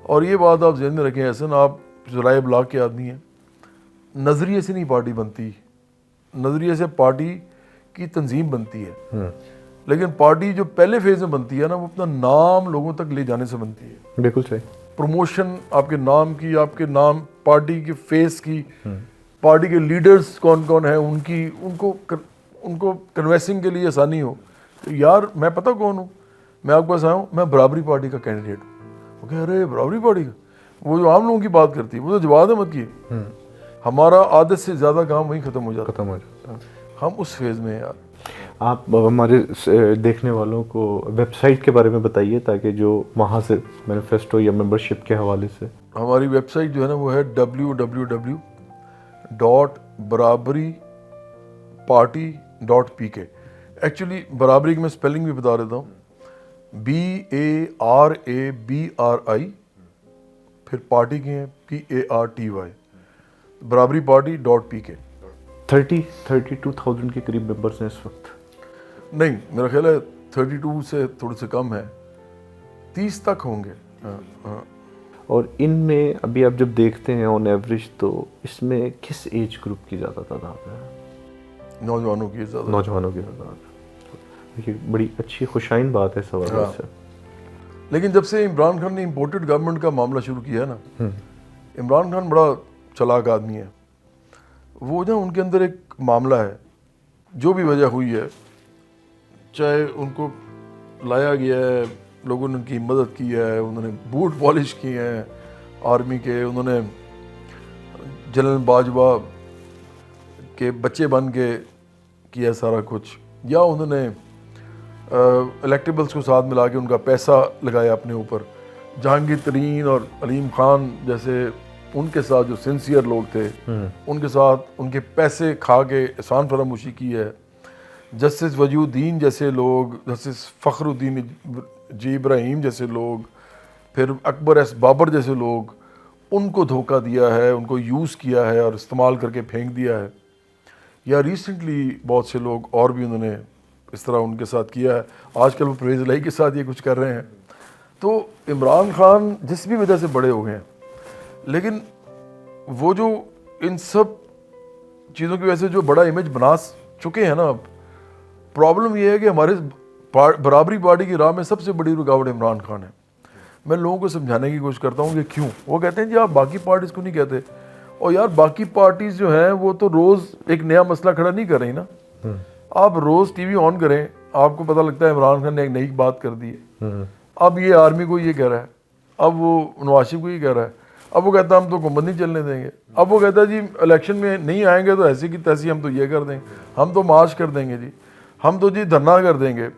S1: اور یہ بات آپ ذہن میں رکھیں احسن, آپ ذرائع ابلاغ کے آدمی ہیں, نظریے سے نہیں پارٹی بنتی, نظریے سے پارٹی کی تنظیم بنتی ہے. لیکن پارٹی جو پہلے فیز میں بنتی ہے نا, وہ اپنا نام لوگوں تک لے جانے سے بنتی ہے.
S2: بالکل صحیح.
S1: پروموشن آپ کے نام کی, آپ کے نام, پارٹی کے فیس کی, پارٹی کے لیڈرز کون کون ہیں ان کو کنوینسنگ کے لیے آسانی ہو کہ یار میں پتہ کون ہوں, میں آپ کے پاس آیا ہوں, میں برابری پارٹی کا کینڈیڈیٹ ہوں. وہ کہ ارے برابری پارٹی کا, وہ جو عام لوگوں کی بات کرتی ہے وہ تو جواد احمد کی ہے. ہمارا عادت سے زیادہ کام وہیں ختم ہو جاتا ہے. ہم اس فیز میں ہیں یار.
S2: آپ ہمارے دیکھنے والوں کو ویب سائٹ کے بارے میں بتائیے تاکہ جو وہاں سے مینیفیسٹو یا ممبرشپ کے حوالے سے.
S1: ہماری ویب سائٹ جو ہے نا وہ ہے www.barabriparty.pk. ایکچولی برابری کی میں اسپیلنگ بھی بتا دیتا ہوں, BARABRI, پھر پارٹی کے ہیں PARTY, barabriparty.pk.
S2: 32,000 کے قریب ممبرس ہیں اس وقت.
S1: نہیں, میرا خیال ہے 32 سے تھوڑے سے کم ہے, 30 تک ہوں گے.
S2: اور ان میں ابھی آپ جب دیکھتے ہیں آن ایوریج تو اس میں کس ایج گروپ کی زیادہ تعداد ہے؟
S1: نوجوانوں کی زیادہ.
S2: نوجوانوں کی تعداد. یہ بڑی اچھی خوشائن بات ہے سوال سے.
S1: لیکن جب سے عمران خان نے امپورٹڈ گورنمنٹ کا معاملہ شروع کیا ہے نا, عمران خان بڑا چلاک آدمی ہے. وہ جو ان کے اندر ایک معاملہ ہے, جو بھی وجہ ہوئی ہے, چاہے ان کو لایا گیا ہے, لوگوں نے ان کی مدد کی ہے, انہوں نے بوٹ پالش کیے ہیں آرمی کے, انہوں نے جنرل باجوہ کے بچے بن کے کیا سارا کچھ, یا انہوں نے الیکٹیبلز کو ساتھ ملا کے ان کا پیسہ لگایا اپنے اوپر, جہانگیر ترین اور علیم خان جیسے ان کے ساتھ جو سنسیئر لوگ تھے ان کے ساتھ ان کے پیسے کھا کے احسان فراموشی کی ہے. جسٹس وجیہ الدین جیسے لوگ، جسٹس فخر الدین جی ابراہیم جیسے لوگ، پھر اکبر ایس بابر جیسے لوگ، ان کو دھوکہ دیا ہے، ان کو یوز کیا ہے اور استعمال کر کے پھینک دیا ہے. یا ریسنٹلی بہت سے لوگ اور بھی انہوں نے اس طرح ان کے ساتھ کیا ہے. آج کل وہ پرویز الہی کے ساتھ یہ کچھ کر رہے ہیں. تو عمران خان جس بھی وجہ سے بڑے ہو گئے ہیں، لیکن وہ جو ان سب چیزوں کی وجہ سے جو بڑا امیج بنا چکے ہیں نا، اب پرابلم یہ ہے کہ ہمارے برابری پارٹی کی راہ میں سب سے بڑی رکاوٹ عمران خان ہے. میں لوگوں کو سمجھانے کی کوشش کرتا ہوں کہ کیوں. وہ کہتے ہیں جی آپ باقی پارٹیز کو نہیں کہتے. اور یار باقی پارٹیز جو ہیں وہ تو روز ایک نیا مسئلہ کھڑا نہیں کر رہی نا. آپ روز ٹی وی آن کریں، آپ کو پتہ لگتا ہے عمران خان نے ایک نئی بات کر دی ہے. اب یہ آرمی کو یہ کہہ رہا ہے، اب وہ نواز شریف کو یہ کہہ رہا ہے، اب وہ کہتا ہے ہم تو حکومت نہیں چلنے دیں گے، اب وہ کہتا ہے جی الیکشن میں نہیں آئیں گے تو ایسی کی تیسی ہم تو یہ کر دیں گے، ہم تو مارچ کر دیں گے جی، ہم تو جی دھرنا کر دیں گے.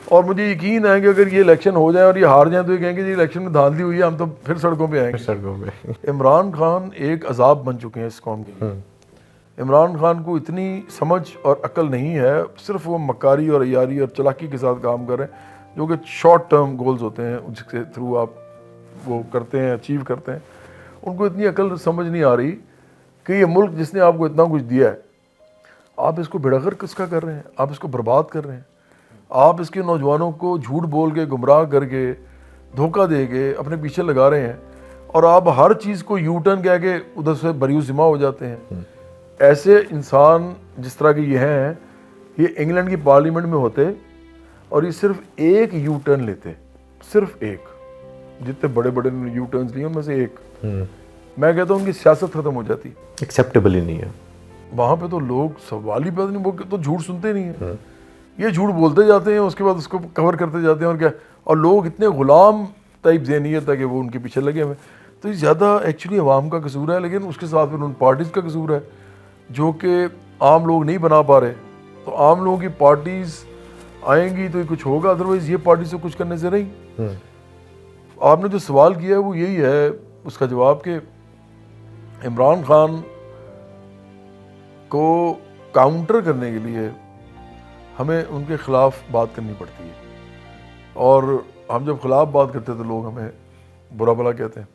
S1: اور مجھے یقین ہے کہ اگر یہ الیکشن ہو جائے اور یہ ہار جائیں تو یہ کہیں گے جی الیکشن میں دھاندلی ہوئی ہے، ہم تو پھر سڑکوں پہ آئیں گے. عمران خان ایک عذاب بن چکے ہیں اس قوم کے لیے. عمران خان کو اتنی سمجھ اور عقل نہیں ہے، صرف وہ مکاری اور عیاری اور چلاکی کے ساتھ کام کر رہے ہیں، جو کہ شارٹ ٹرم گولز ہوتے ہیں جس کے تھرو آپ وہ کرتے ہیں، اچیو کرتے ہیں. ان کو اتنی عقل سمجھ نہیں آ رہی کہ یہ ملک جس نے آپ کو اتنا کچھ دیا ہے، آپ اس کو بےڑغر کس کا کر رہے ہیں، آپ اس کو برباد کر رہے ہیں. آپ اس کے نوجوانوں کو جھوٹ بول کے، گمراہ کر کے، دھوکہ دے کے اپنے پیچھے لگا رہے ہیں، اور آپ ہر چیز کو یو ٹرن کہہ کے ادھر سے بریو ذمہ ہو جاتے ہیں. ایسے انسان جس طرح کے یہ ہیں، یہ انگلینڈ کی پارلیمنٹ میں ہوتے اور یہ صرف ایک یو ٹرن لیتے، صرف ایک. جتنے بڑے بڑے یو ٹرنز لیے ان میں سے ایک. میں کہتا ہوں ان کی سیاست ختم ہو جاتی.
S2: ایکسیپٹیبل ہی نہیں ہے
S1: وہاں پہ. تو لوگ سوال ہی پیدا نہیں، وہ تو جھوٹ سنتے نہیں ہیں، یہ جھوٹ بولتے جاتے ہیں، اس کے بعد اس کو کور کرتے جاتے ہیں. اور کیا، اور لوگ اتنے غلام ٹائپ ذہنیت ہے کہ وہ ان کے پیچھے لگے ہوئے. تو یہ زیادہ ایکچولی عوام کا قصور ہے، لیکن اس کے ساتھ پھر ان پارٹیز کا قصور ہے جو کہ عام لوگ نہیں بنا پا رہے. تو عام لوگوں کی پارٹیز آئیں گی تو یہ کچھ ہوگا، ادروائز یہ پارٹی سے کچھ کرنے سے نہیں. آپ نے جو سوال کیا ہے وہ یہی ہے اس کا جواب، کہ عمران خان کو کاؤنٹر کرنے کے لیے ہمیں ان کے خلاف بات کرنی پڑتی ہے. اور ہم جب خلاف بات کرتے تو لوگ ہمیں برا بھلا کہتے ہیں.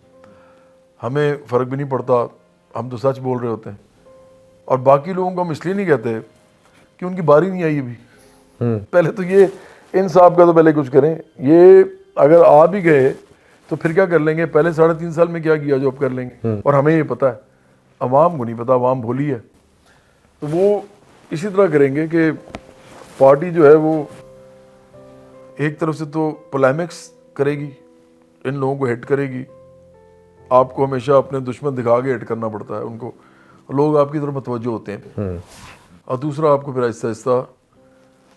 S1: ہمیں فرق بھی نہیں پڑتا، ہم تو سچ بول رہے ہوتے ہیں. اور باقی لوگوں کو ہم اس لیے نہیں کہتے کہ ان کی باری نہیں آئی ابھی. پہلے تو یہ انصاف کا تو پہلے کچھ کریں. یہ اگر آ بھی گئے تو پھر کیا کر لیں گے؟ پہلے 3.5 سال میں کیا کیا جو اب کر لیں گے؟ اور ہمیں یہ پتہ ہے، عوام کو نہیں پتہ، عوام بھولی ہے. تو وہ اسی طرح کریں گے کہ پارٹی جو ہے وہ ایک طرف سے تو پولیمکس کرے گی، ان لوگوں کو ہٹ کرے گی. آپ کو ہمیشہ اپنے دشمن دکھا کے ہٹ کرنا پڑتا ہے ان کو، لوگ آپ کی طرف متوجہ ہوتے ہیں. اور دوسرا آپ کو پھر آہستہ آہستہ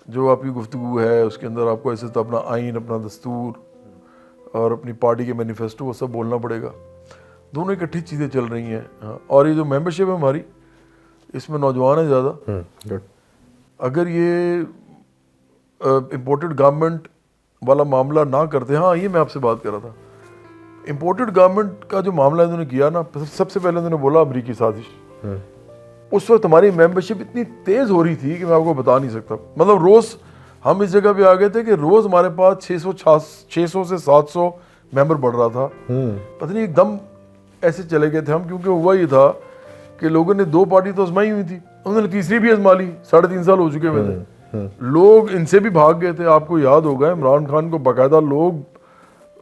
S1: جو آپ کی گفتگو ہے اس کے اندر آپ کو ایسے تو اپنا آئین، اپنا دستور اور اپنی پارٹی کے مینیفیسٹو وہ سب بولنا پڑے گا. دونوں اکٹھی چیزیں چل رہی ہیں. اور یہ جو ممبرشپ ہے ہماری، اس میں نوجوان ہیں زیادہ. اگر یہ امپورٹڈ گورنمنٹ والا معاملہ نہ کرتے، ہاں یہ میں آپ سے بات کر رہا تھا، امپورٹڈ گورنمنٹ کا جو معاملہ انہوں نے کیا نا، سب سے پہلے انہوں نے بولا امریکی سازش. اس وقت ہماری ممبرشپ اتنی تیز ہو رہی تھی کہ میں آپ کو بتا نہیں سکتا. مطلب روز ہم اس جگہ پہ آ گئے تھے کہ روز ہمارے پاس 600 سے 700 ممبر بڑھ رہا تھا. پتہ نہیں ایک دم ایسے چلے گئے تھے ہم، کیونکہ ہوا یہ تھا کہ لوگوں نے 2 پارٹی تو آزمائی ہوئی تھی، انہوں نے تیسری بھی آزما لی. 3.5 سال ہو چکے ہوئے تھے، لوگ ان سے بھی بھاگ گئے تھے. آپ کو یاد ہوگا عمران خان کو باقاعدہ لوگ،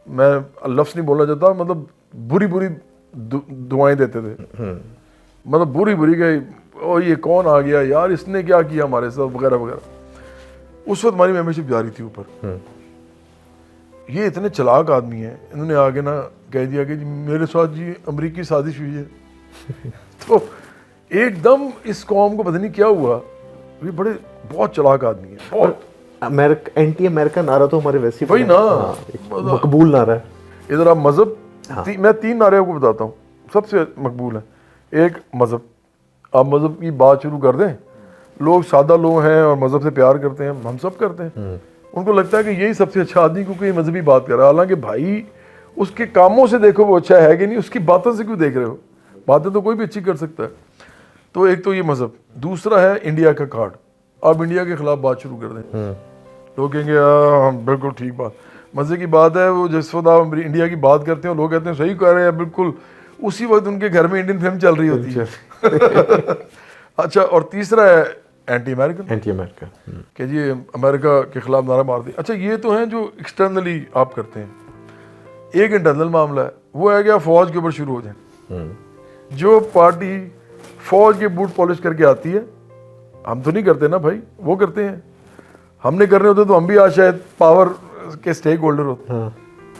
S1: میں لفظ نہیں بولنا چاہتا، مطلب بری بری دعائیں دیتے تھے، مطلب بری بری کہ او یہ کون آ گیا یار، اس نے کیا کیا ہمارے ساتھ وغیرہ وغیرہ. اس وقت ہماری ممبرشپ جاری تھی اوپر. یہ اتنے چلاک آدمی ہیں، انہوں نے آگے نہ کہہ دیا کہ جی میرے ساتھ جی امریکی سازش ہوئی ہے. تو ایک دم اس قوم کو پتہ نہیں کیا ہوا. یہ بڑے بہت چلاک آدمی ہیں، بہت.
S2: اینٹی امریکن نعرہ تو ہمارے ویسے
S1: وہی نا،
S2: مقبول نعرہ ہے.
S1: ادھر آپ مذہب، میں 3 نعرے آپ کو بتاتا ہوں سب سے مقبول ہیں. ایک مذہب، آپ مذہب کی بات شروع کر دیں، لوگ سادہ لوگ ہیں اور مذہب سے پیار کرتے ہیں، ہم سب کرتے ہیں. ان کو لگتا ہے کہ یہی سب سے اچھا آدمی کیونکہ یہ مذہبی بات کر رہا ہے. حالانکہ بھائی اس کے کاموں سے دیکھو وہ اچھا ہے کہ نہیں, اس کی باتوں سے کیوں دیکھ رہے ہو؟ باتیں تو کوئی بھی اچھی کر سکتا ہے. تو ایک تو یہ مذہب, دوسرا ہے انڈیا کا کارڈ. آپ انڈیا کے خلاف بات شروع کر دیں, لوگ کہیں گے بالکل ٹھیک بات. مزے کی بات ہے وہ جس وقت آپ انڈیا کی بات کرتے ہیں لوگ کہتے ہیں صحیح کہہ رہے ہیں بالکل, اسی وقت ان کے گھر میں انڈین فلم چل رہی ہوتی ہے. اچھا, اور تیسرا ہے اینٹی امریکن, کہ جی امریکہ کے خلاف نعرہ مار دی. اچھا, یہ تو ہیں جو ایکسٹرنلی آپ کرتے ہیں. ایک انٹرنل معاملہ ہے, وہ ہے کہ آپ فوج کے اوپر شروع ہو جائیں. جو پارٹی فوج کے بوٹ پالش کر کے آتی ہے, ہم تو نہیں کرتے نا بھائی, وہ کرتے ہیں. ہم نے کرنے ہوتے تو ہم بھی آج شاید پاور کے سٹیک ہولڈر ہوتے ہیں,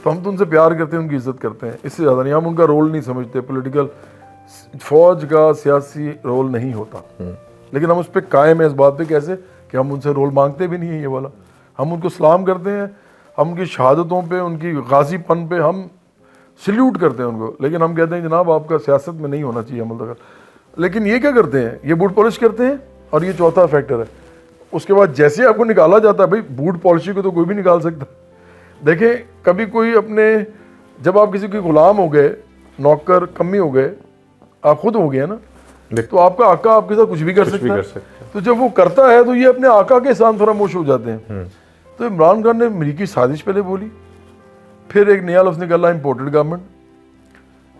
S1: تو ہم تو ان سے پیار کرتے ہیں, ان کی عزت کرتے ہیں, اس سے زیادہ نہیں. ہم ان کا رول نہیں سمجھتے پولیٹیکل, فوج کا سیاسی رول نہیں ہوتا, لیکن ہم اس پہ قائم ہیں اس بات پہ. کیسے کہ ہم ان سے رول مانگتے بھی نہیں ہیں یہ والا. ہم ان کو سلام کرتے ہیں, ہم ان کی شہادتوں پہ, ان کی غازی پن پہ ہم سلیوٹ کرتے ہیں ان کو, لیکن ہم کہتے ہیں جناب آپ کا سیاست میں نہیں ہونا چاہیے عمل دخل. لیکن یہ کیا کرتے ہیں, یہ بوٹ پالش کرتے ہیں. اور یہ چوتھا فیکٹر ہے, اس کے بعد جیسے آپ کو نکالا جاتا ہے, بھائی بوٹ پالشی کو تو کوئی بھی نکال سکتا. دیکھیں کبھی کوئی اپنے, جب آپ کسی کے غلام ہو گئے, نوکر کمی ہو گئے, آپ خود ہو گئے نا, تو آپ کا آقا آپ کے ساتھ کچھ بھی کر سکتا ہے. تو جب وہ کرتا ہے تو یہ اپنے آقا کے ساتھ فراموش ہو جاتے ہیں. تو عمران خان نے امریکی سازش پہلے بولی, پھر ایک نیا لفظ نکالا امپورٹڈ گورنمنٹ,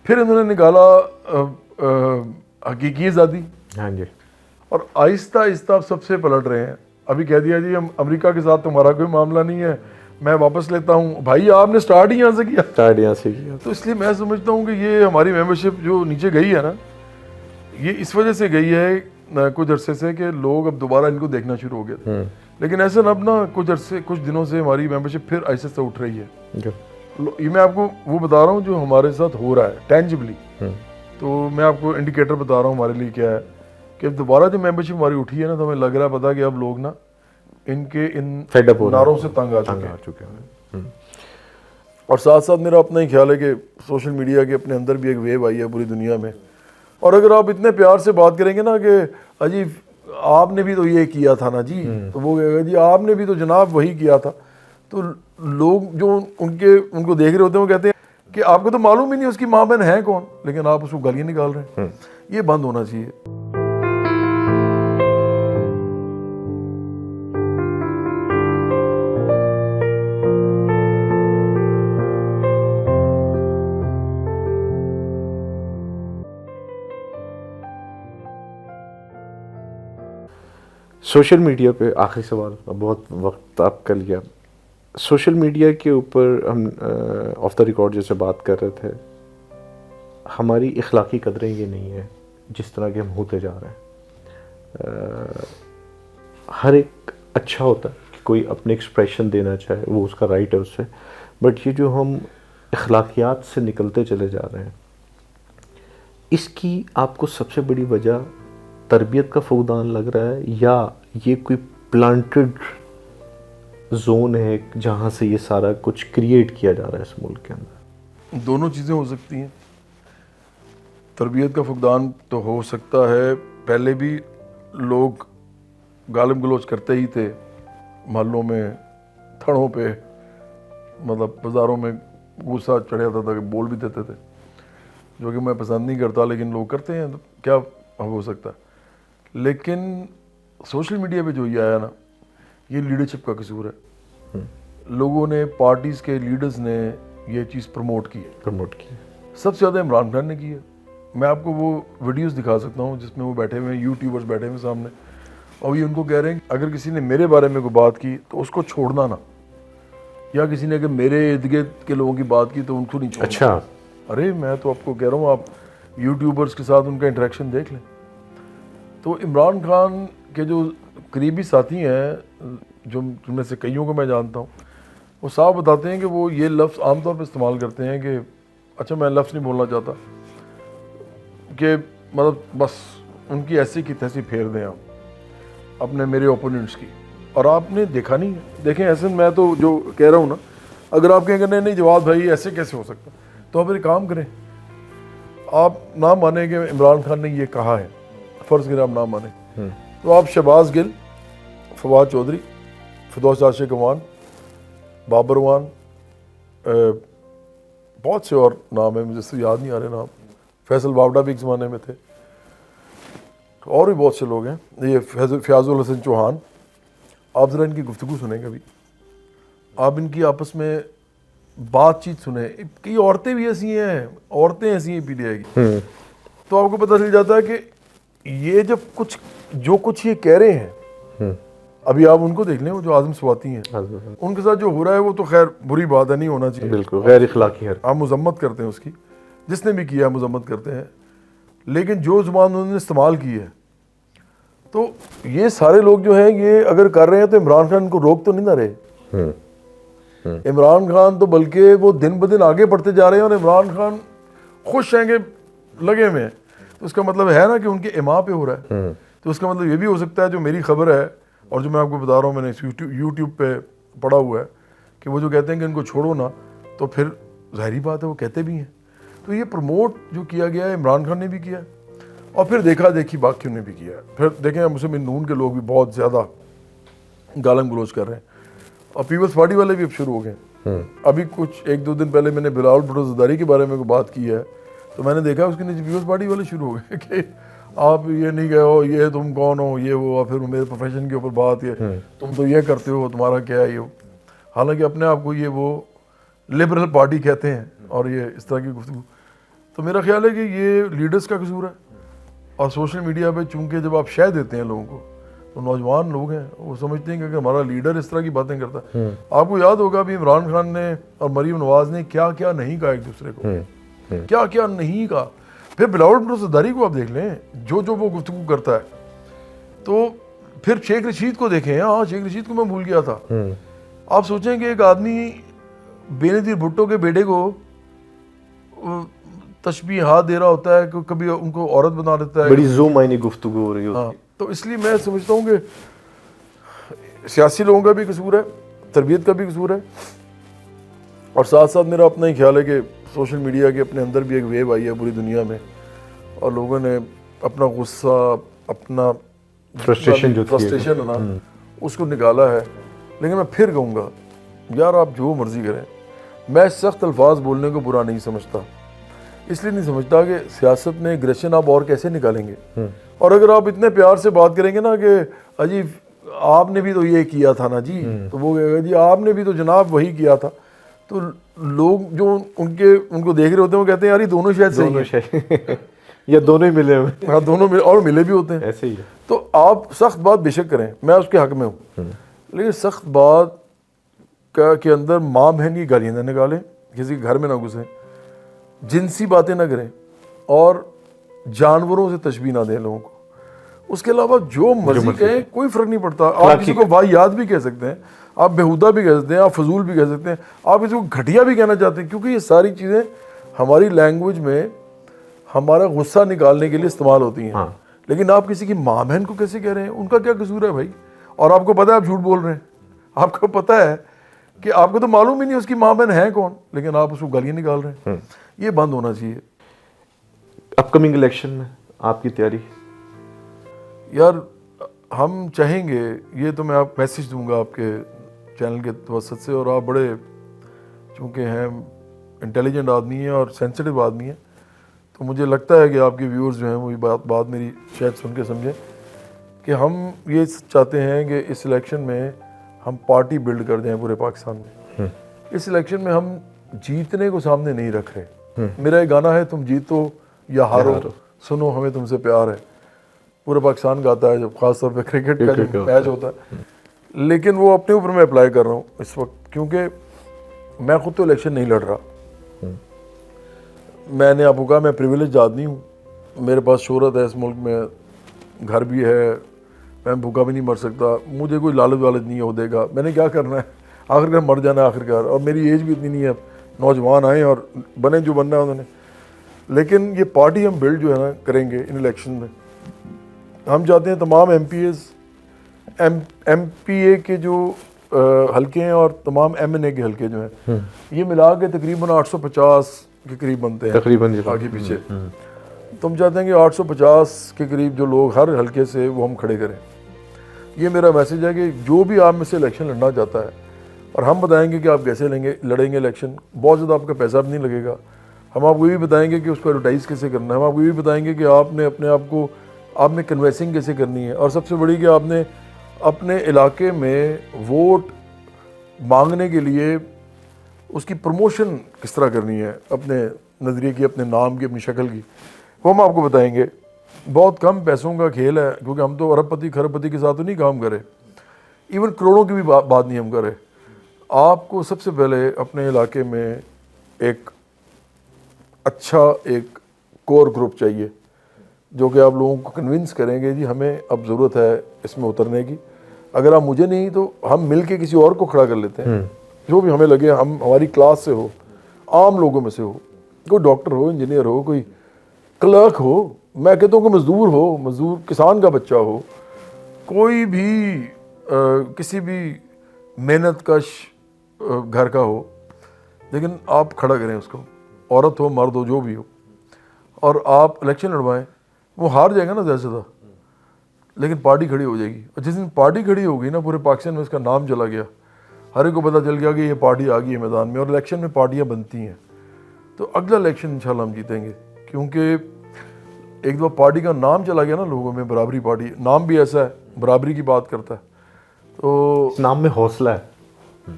S1: پھر انہوں نے نکالا حقیقی آزادی.
S2: ہاں جی.
S1: اور آہستہ آہستہ آپ سب سے پلٹ رہے ہیں. ابھی کہہ دیا جی ہم امریکہ کے ساتھ تمہارا کوئی معاملہ نہیں ہے, میں واپس لیتا ہوں. بھائی آپ نے سٹارٹ ہی یہاں سے کیا. تو اس لیے میں سمجھتا ہوں کہ یہ ہماری ممبرشپ جو نیچے گئی ہے نا, یہ اس وجہ سے گئی ہے کچھ عرصے سے کہ لوگ اب دوبارہ ان کو دیکھنا شروع ہو گئے تھے. لیکن ایسا اب نا کچھ دنوں سے ہماری ممبرشپ پھر آہستہ آہستہ اٹھ رہی ہے. یہ میں آپ کو وہ بتا رہا ہوں جو ہمارے ساتھ ہو رہا ہے ٹینجبلی. تو میں آپ کو انڈیکیٹر بتا رہا ہوں ہمارے لیے کیا ہے, کہ اب دوبارہ جو ممبرشپ ہماری اٹھی ہے نا, تو ہمیں لگ رہا ہے پتا کہ اب لوگ نا ان نعروں سے تنگ آ چکے ہیں. اور ساتھ ساتھ میرا اپنا ہی خیال ہے کہ سوشل میڈیا کے اپنے اندر بھی ایک ویو آئی ہے پوری دنیا میں. اور اگر آپ اتنے پیار سے بات کریں گے نا کہ اجی آپ نے بھی تو یہ کیا تھا نا جی, تو وہ کہے گا جی آپ نے بھی تو جناب وہی کیا تھا. تو لوگ جو ان کو دیکھ رہے ہوتے ہیں وہ کہتے ہیں کہ آپ کو تو معلوم ہی نہیں اس کی ماں بہن ہے کون, لیکن آپ اس کو گالیاں نکال رہے ہیں. یہ بند ہونا چاہیے.
S2: سوشل میڈیا پہ آخری سوال, بہت وقت آپ کا لیا. سوشل میڈیا کے اوپر ہم آف دا ریکارڈ جیسے بات کر رہے تھے, ہماری اخلاقی قدریں یہ نہیں ہیں جس طرح کے ہم ہوتے جا رہے ہیں. ہر ایک اچھا ہوتا ہے کہ کوئی اپنے ایکسپریشن دینا چاہے, وہ اس کا رائٹ ہے اس سے, بٹ یہ جو ہم اخلاقیات سے نکلتے چلے جا رہے ہیں, اس کی آپ کو سب سے بڑی وجہ تربیت کا فقدان لگ رہا ہے, یا یہ کوئی پلانٹڈ زون ہے جہاں سے یہ سارا کچھ کریٹ کیا جا رہا ہے اس ملک کے اندر؟
S1: دونوں چیزیں ہو سکتی ہیں. تربیت کا فقدان تو ہو سکتا ہے, پہلے بھی لوگ گالم گلوچ کرتے ہی تھے محلوں میں, تھڑوں پہ, مطلب بازاروں میں غصہ چڑھ جاتا تھا کہ بول بھی دیتے تھے, جو کہ میں پسند نہیں کرتا, لیکن لوگ کرتے ہیں تو کیا ہو سکتا ہے. لیکن سوشل میڈیا پہ جو یہ آیا نا, یہ لیڈرشپ کا قصور ہے. لوگوں نے, پارٹیز کے لیڈرز نے یہ چیز پروموٹ کی. سب سے زیادہ عمران خان نے کی ہے. میں آپ کو وہ ویڈیوز دکھا سکتا ہوں جس میں وہ بیٹھے ہوئے ہیں, یوٹیوبرز بیٹھے ہوئے سامنے, اور یہ ان کو کہہ رہے ہیں اگر کسی نے میرے بارے میں کوئی بات کی تو اس کو چھوڑنا نا, یا کسی نے اگر میرے ارد گرد کے لوگوں کی بات کی تو ان کو نہیں چھوڑنا.
S2: اچھا,
S1: ارے میں تو آپ کو کہہ رہا ہوں, آپ یوٹیوبرز کے ساتھ ان کا انٹریکشن دیکھ لیں. تو عمران خان کے جو قریبی ساتھی ہیں, جو جن میں سے کئیوں کو میں جانتا ہوں, وہ صاف بتاتے ہیں کہ وہ یہ لفظ عام طور پہ استعمال کرتے ہیں کہ اچھا میں لفظ نہیں بولنا چاہتا, کہ مطلب بس ان کی ایسی کی تیسی پھیر دیں آپ اپنے میرے اوپوننٹس کی. اور آپ نے دیکھا نہیں ہے, دیکھیں ایسے میں تو جو کہہ رہا ہوں نا, اگر آپ کہیں کہ نہیں جواد بھائی ایسے کیسے ہو سکتا, تو آپ ایک کام کریں, آپ نہ مانیں کہ عمران خان نے یہ کہا ہے, فرض کریں آپ نہ مانیں, تو آپ شہباز گل, فواد چودھری, فردوس عاشق وان, بابر وان, بہت سے اور نام ہیں, مجھے سے یاد نہیں آ رہے نام. فیصل باوڑا بھی ایک زمانے میں تھے, اور بھی بہت سے لوگ ہیں. یہ فیاض الحسن چوہان, آپ ذرا ان کی گفتگو سنیں کبھی, آپ ان کی آپس میں بات چیت سنیں. کئی عورتیں بھی ایسی ہیں, عورتیں ایسی ہیں پی ٹی آئی کی, تو آپ کو پتہ چل جاتا ہے کہ یہ جب جو کچھ یہ کہہ رہے ہیں, ابھی آپ ان کو دیکھ لیں, وہ جو اعظم سواتی ہیں, ان کے ساتھ جو ہو رہا ہے وہ تو خیر بری بات ہے, نہیں ہونا چاہیے,
S2: بالکل غیر اخلاقی ہے.
S1: آپ مذمت کرتے ہیں اس کی, جس نے بھی کیا مذمت کرتے ہیں, لیکن جو زبان انہوں نے استعمال کی ہے, تو یہ سارے لوگ جو ہیں یہ اگر کر رہے ہیں تو عمران خان کو روک تو نہیں نہ رہے. عمران خان تو بلکہ وہ دن بدن آگے بڑھتے جا رہے ہیں, اور عمران خان خوش ہیں کہ لگے ہوئے ہیں. تو اس کا مطلب ہے نا کہ ان کے اماں پہ ہو رہا ہے. تو اس کا مطلب یہ بھی ہو سکتا ہے, جو میری خبر ہے اور جو میں آپ کو بتا رہا ہوں, میں نے یوٹیوب پہ پڑھا ہوا ہے کہ وہ جو کہتے ہیں کہ ان کو چھوڑو نا, تو پھر ظاہری بات ہے وہ کہتے بھی ہیں. تو یہ پروموٹ جو کیا گیا ہے عمران خان نے بھی کیا, اور پھر دیکھا دیکھی باقیوں نے بھی کیا ہے. پھر دیکھیں مسلم نون کے لوگ بھی بہت زیادہ گالم گلوچ کر رہے ہیں, اور پیپلز پارٹی والے بھی اب شروع ہو گئے ہیں. ابھی کچھ 1-2 دن پہلے میں نے بلاول بھٹو زرداری کے بارے میں کوئی بات کی ہے, تو میں نے دیکھا اس کے نیچے پیپلز پارٹی والے شروع ہو گئے کہ آپ یہ نہیں کہے ہو, یہ تم کون ہو, یہ وہ, پھر میرے پروفیشن کے اوپر بات, یہ تم تو یہ کرتے ہو, تمہارا کیا ہے یہ. حالانکہ اپنے آپ کو یہ وہ لبرل پارٹی کہتے ہیں, اور یہ اس طرح کی گفتگو. تو میرا خیال ہے کہ یہ لیڈرز کا قصور ہے, اور سوشل میڈیا پہ چونکہ جب آپ شے دیتے ہیں لوگوں کو, تو نوجوان لوگ ہیں وہ سمجھتے ہیں کہ ہمارا لیڈر اس طرح کی باتیں کرتا ہے. آپ کو یاد ہوگا ابھی عمران خان نے اور مریم نواز نے کیا کیا نہیں کہا ایک دوسرے کو, کیا کیا نہیں کہا. پھر بلاول بھٹو زرداری کو آپ دیکھ لیں, جو وہ گفتگو کرتا ہے. تو پھر شیخ رشید کو دیکھیں, ہاں شیخ رشید کو میں بھول گیا تھا. آپ سوچیں کہ ایک آدمی بے نظیر بھٹو کے بیٹے کو تشبیہات دے رہا ہوتا ہے, کہ کبھی ان کو عورت بنا دیتا ہے,
S2: بڑی زوم آئینی گفتگو ہو رہی ہے.
S1: ہاں. تو اس لیے میں سمجھتا ہوں کہ سیاسی لوگوں کا بھی قصور ہے, تربیت کا بھی قصور ہے, اور ساتھ ساتھ میرا اپنا ہی خیال ہے کہ سوشل میڈیا کے اپنے اندر بھی ایک ویو آئی ہے پوری دنیا میں, اور لوگوں نے اپنا غصہ, اپنا فرسٹریشن ہے نا, اس کو نکالا ہے. لیکن میں پھر کہوں گا یار آپ جو مرضی کریں, میں سخت الفاظ بولنے کو برا نہیں سمجھتا. اس لیے نہیں سمجھتا کہ سیاست میں ایگریشن آپ اور کیسے نکالیں گے, اور اگر آپ اتنے پیار سے بات کریں گے نا کہ اجی آپ نے بھی تو یہ کیا تھا نا جی, تو وہ کہے گا جی آپ نے بھی تو جناب وہی کیا تھا. تو لوگ جو ان کو دیکھ رہے ہوتے ہیں وہ کہتے ہیں یار یہ دونوں شاید صحیح ہیں,
S2: یا دونوں ہی ملے ہوئے,
S1: ہاں دونوں اور ملے بھی ہوتے ہیں.
S2: ایسے ہی ہے.
S1: تو آپ سخت بات بے شک کریں, میں اس کے حق میں ہوں, لیکن سخت بات کے اندر ماں بہن کی گالیاں نہ نکالیں, کسی کے گھر میں نہ گھسیں, جنسی باتیں نہ کریں, اور جانوروں سے تشبیہ نہ دیں لوگوں کو. اس کے علاوہ جو مرضی کہیں کوئی فرق نہیں پڑتا. آپ کسی کو واہیات بھی کہہ سکتے ہیں, آپ بےہودہ بھی کہہ سکتے ہیں, آپ فضول بھی کہہ سکتے ہیں, آپ کسی کو گھٹیا بھی کہنا چاہتے ہیں, کیونکہ یہ ساری چیزیں ہماری لینگویج میں ہمارا غصہ نکالنے کے لیے استعمال ہوتی ہیں. لیکن آپ کسی کی ماں بہن کو کیسے کہہ رہے ہیں, ان کا کیا قصور ہے بھائی؟ اور آپ کو پتہ ہے آپ جھوٹ بول رہے ہیں, آپ کو پتہ ہے کہ آپ کو تو معلوم ہی نہیں اس کی ماں بہن ہے کون, لیکن آپ اس کو گالیاں نکال رہے ہیں. یہ بند ہونا چاہیے.
S2: اپ کمنگ الیکشن میں آپ کی تیاری؟
S1: یار ہم چاہیں گے, یہ تو میں آپ میسیج دوں گا آپ کے چینل کے توسط سے, اور آپ بڑے چونکہ ہیں انٹیلیجنٹ آدمی ہیں اور سینسٹیو آدمی ہیں, تو مجھے لگتا ہے کہ آپ کے ویورز جو ہیں وہ بات میری شاید سن کے سمجھیں کہ ہم یہ چاہتے ہیں کہ اس الیکشن میں ہم پارٹی بلڈ کر دیں پورے پاکستان میں. اس الیکشن میں ہم جیتنے کو سامنے نہیں رکھ رہے. میرا ایک گانا ہے, تم جیتو یا ہارو سنو ہمیں تم سے پیار ہے, پورا پاکستان گاتا ہے جب خاص طور پہ کرکٹ کا جو میچ ہوتا ہے. لیکن وہ اپنے اوپر میں اپلائی کر رہا ہوں اس وقت, کیونکہ میں خود تو الیکشن نہیں لڑ رہا. میں نے آپ کو کہا میں پریویلیج آدمی ہوں, میرے پاس شہرت ہے اس ملک میں, گھر بھی ہے, میں بھوکا بھی نہیں مر سکتا, مجھے کوئی لالچ نہیں ہو دے گا. میں نے کیا کرنا ہے, آخر کار مر جانا ہے آخر کار, اور میری ایج بھی اتنی نہیں ہے. نوجوان آئیں اور بنے جو بننا ہے انہوں نے. لیکن یہ پارٹی ہم بلڈ جو ہے نا کریں گے ان الیکشن میں. ہم چاہتے ہیں تمام ایم پی اے کے جو حلقے ہیں اور تمام ایم این اے کے حلقے جو ہیں, یہ ملا کے تقریباً 850 کے قریب بنتے ہیں
S2: تقریباً
S1: آگے پیچھے. تو ہم چاہتے ہیں کہ 850 کے قریب جو لوگ ہر حلقے سے وہ ہم کھڑے کریں. یہ میرا میسیج ہے کہ جو بھی آپ میں سے الیکشن لڑنا چاہتا ہے اور ہم بتائیں گے کہ آپ کیسے لڑیں گے الیکشن. بہت زیادہ آپ کا پیسہ بھی نہیں لگے گا. ہم آپ کو یہ بھی بتائیں گے کہ اس کو ایڈورٹائز کیسے کرنا ہے. ہم آپ کو یہ بھی بتائیں گے کہ آپ نے اپنے آپ کو آپ نے کنوینسنگ کیسے کرنی ہے. اور سب سے بڑی کہ آپ نے اپنے علاقے میں ووٹ مانگنے کے لیے اس کی پروموشن کس طرح کرنی ہے, اپنے نظریے کی, اپنے نام کی, اپنی شکل کی, وہ ہم آپ کو بتائیں گے. بہت کم پیسوں کا کھیل ہے, کیونکہ ہم تو ارب پتی کھرب پتی کے ساتھ تو نہیں کام کرے, ایون کروڑوں کی بھی بات نہیں ہم کرے. آپ کو سب سے پہلے اپنے علاقے میں ایک اچھا ایک کور گروپ چاہیے جو کہ آپ لوگوں کو کنونس کریں گے جی ہمیں اب ضرورت ہے اس میں اترنے کی. اگر آپ مجھے نہیں تو ہم مل کے کسی اور کو کھڑا کر لیتے ہیں, جو بھی ہمیں لگے, ہم ہماری کلاس سے ہو, عام لوگوں میں سے ہو, کوئی ڈاکٹر ہو, انجینئر ہو, کوئی کلرک ہو, میں کہتا ہوں کہ مزدور ہو, مزدور کسان کا بچہ ہو, کوئی بھی کسی بھی محنت کش گھر کا ہو, لیکن آپ کھڑا کریں اس کو, عورت ہو, مرد ہو, جو بھی ہو, اور آپ الیکشن لڑوائیں. وہ ہار جائے گا نا زیادہ سے زیادہ, لیکن پارٹی کھڑی ہو جائے گی. اور جس دن پارٹی کھڑی ہوگی نا, پورے پاکستان میں اس کا نام چلا گیا, ہر ایک کو پتہ چل گیا کہ یہ پارٹی آ گئی ہے میدان میں. اور الیکشن میں پارٹیاں بنتی ہیں, تو اگلا الیکشن انشاءاللہ ہم جیتیں گے. کیونکہ ایک دو پارٹی کا نام چلا گیا نا لوگوں میں, برابری پارٹی, نام بھی ایسا ہے, برابری کی بات کرتا ہے, تو
S2: اس نام میں حوصلہ ہے.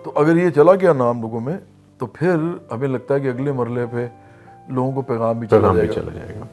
S1: تو اگر یہ چلا گیا نام لوگوں میں, تو پھر ہمیں لگتا ہے کہ اگلے مرحلے پہ لوگوں کو پیغام بھی چلا جائے گا.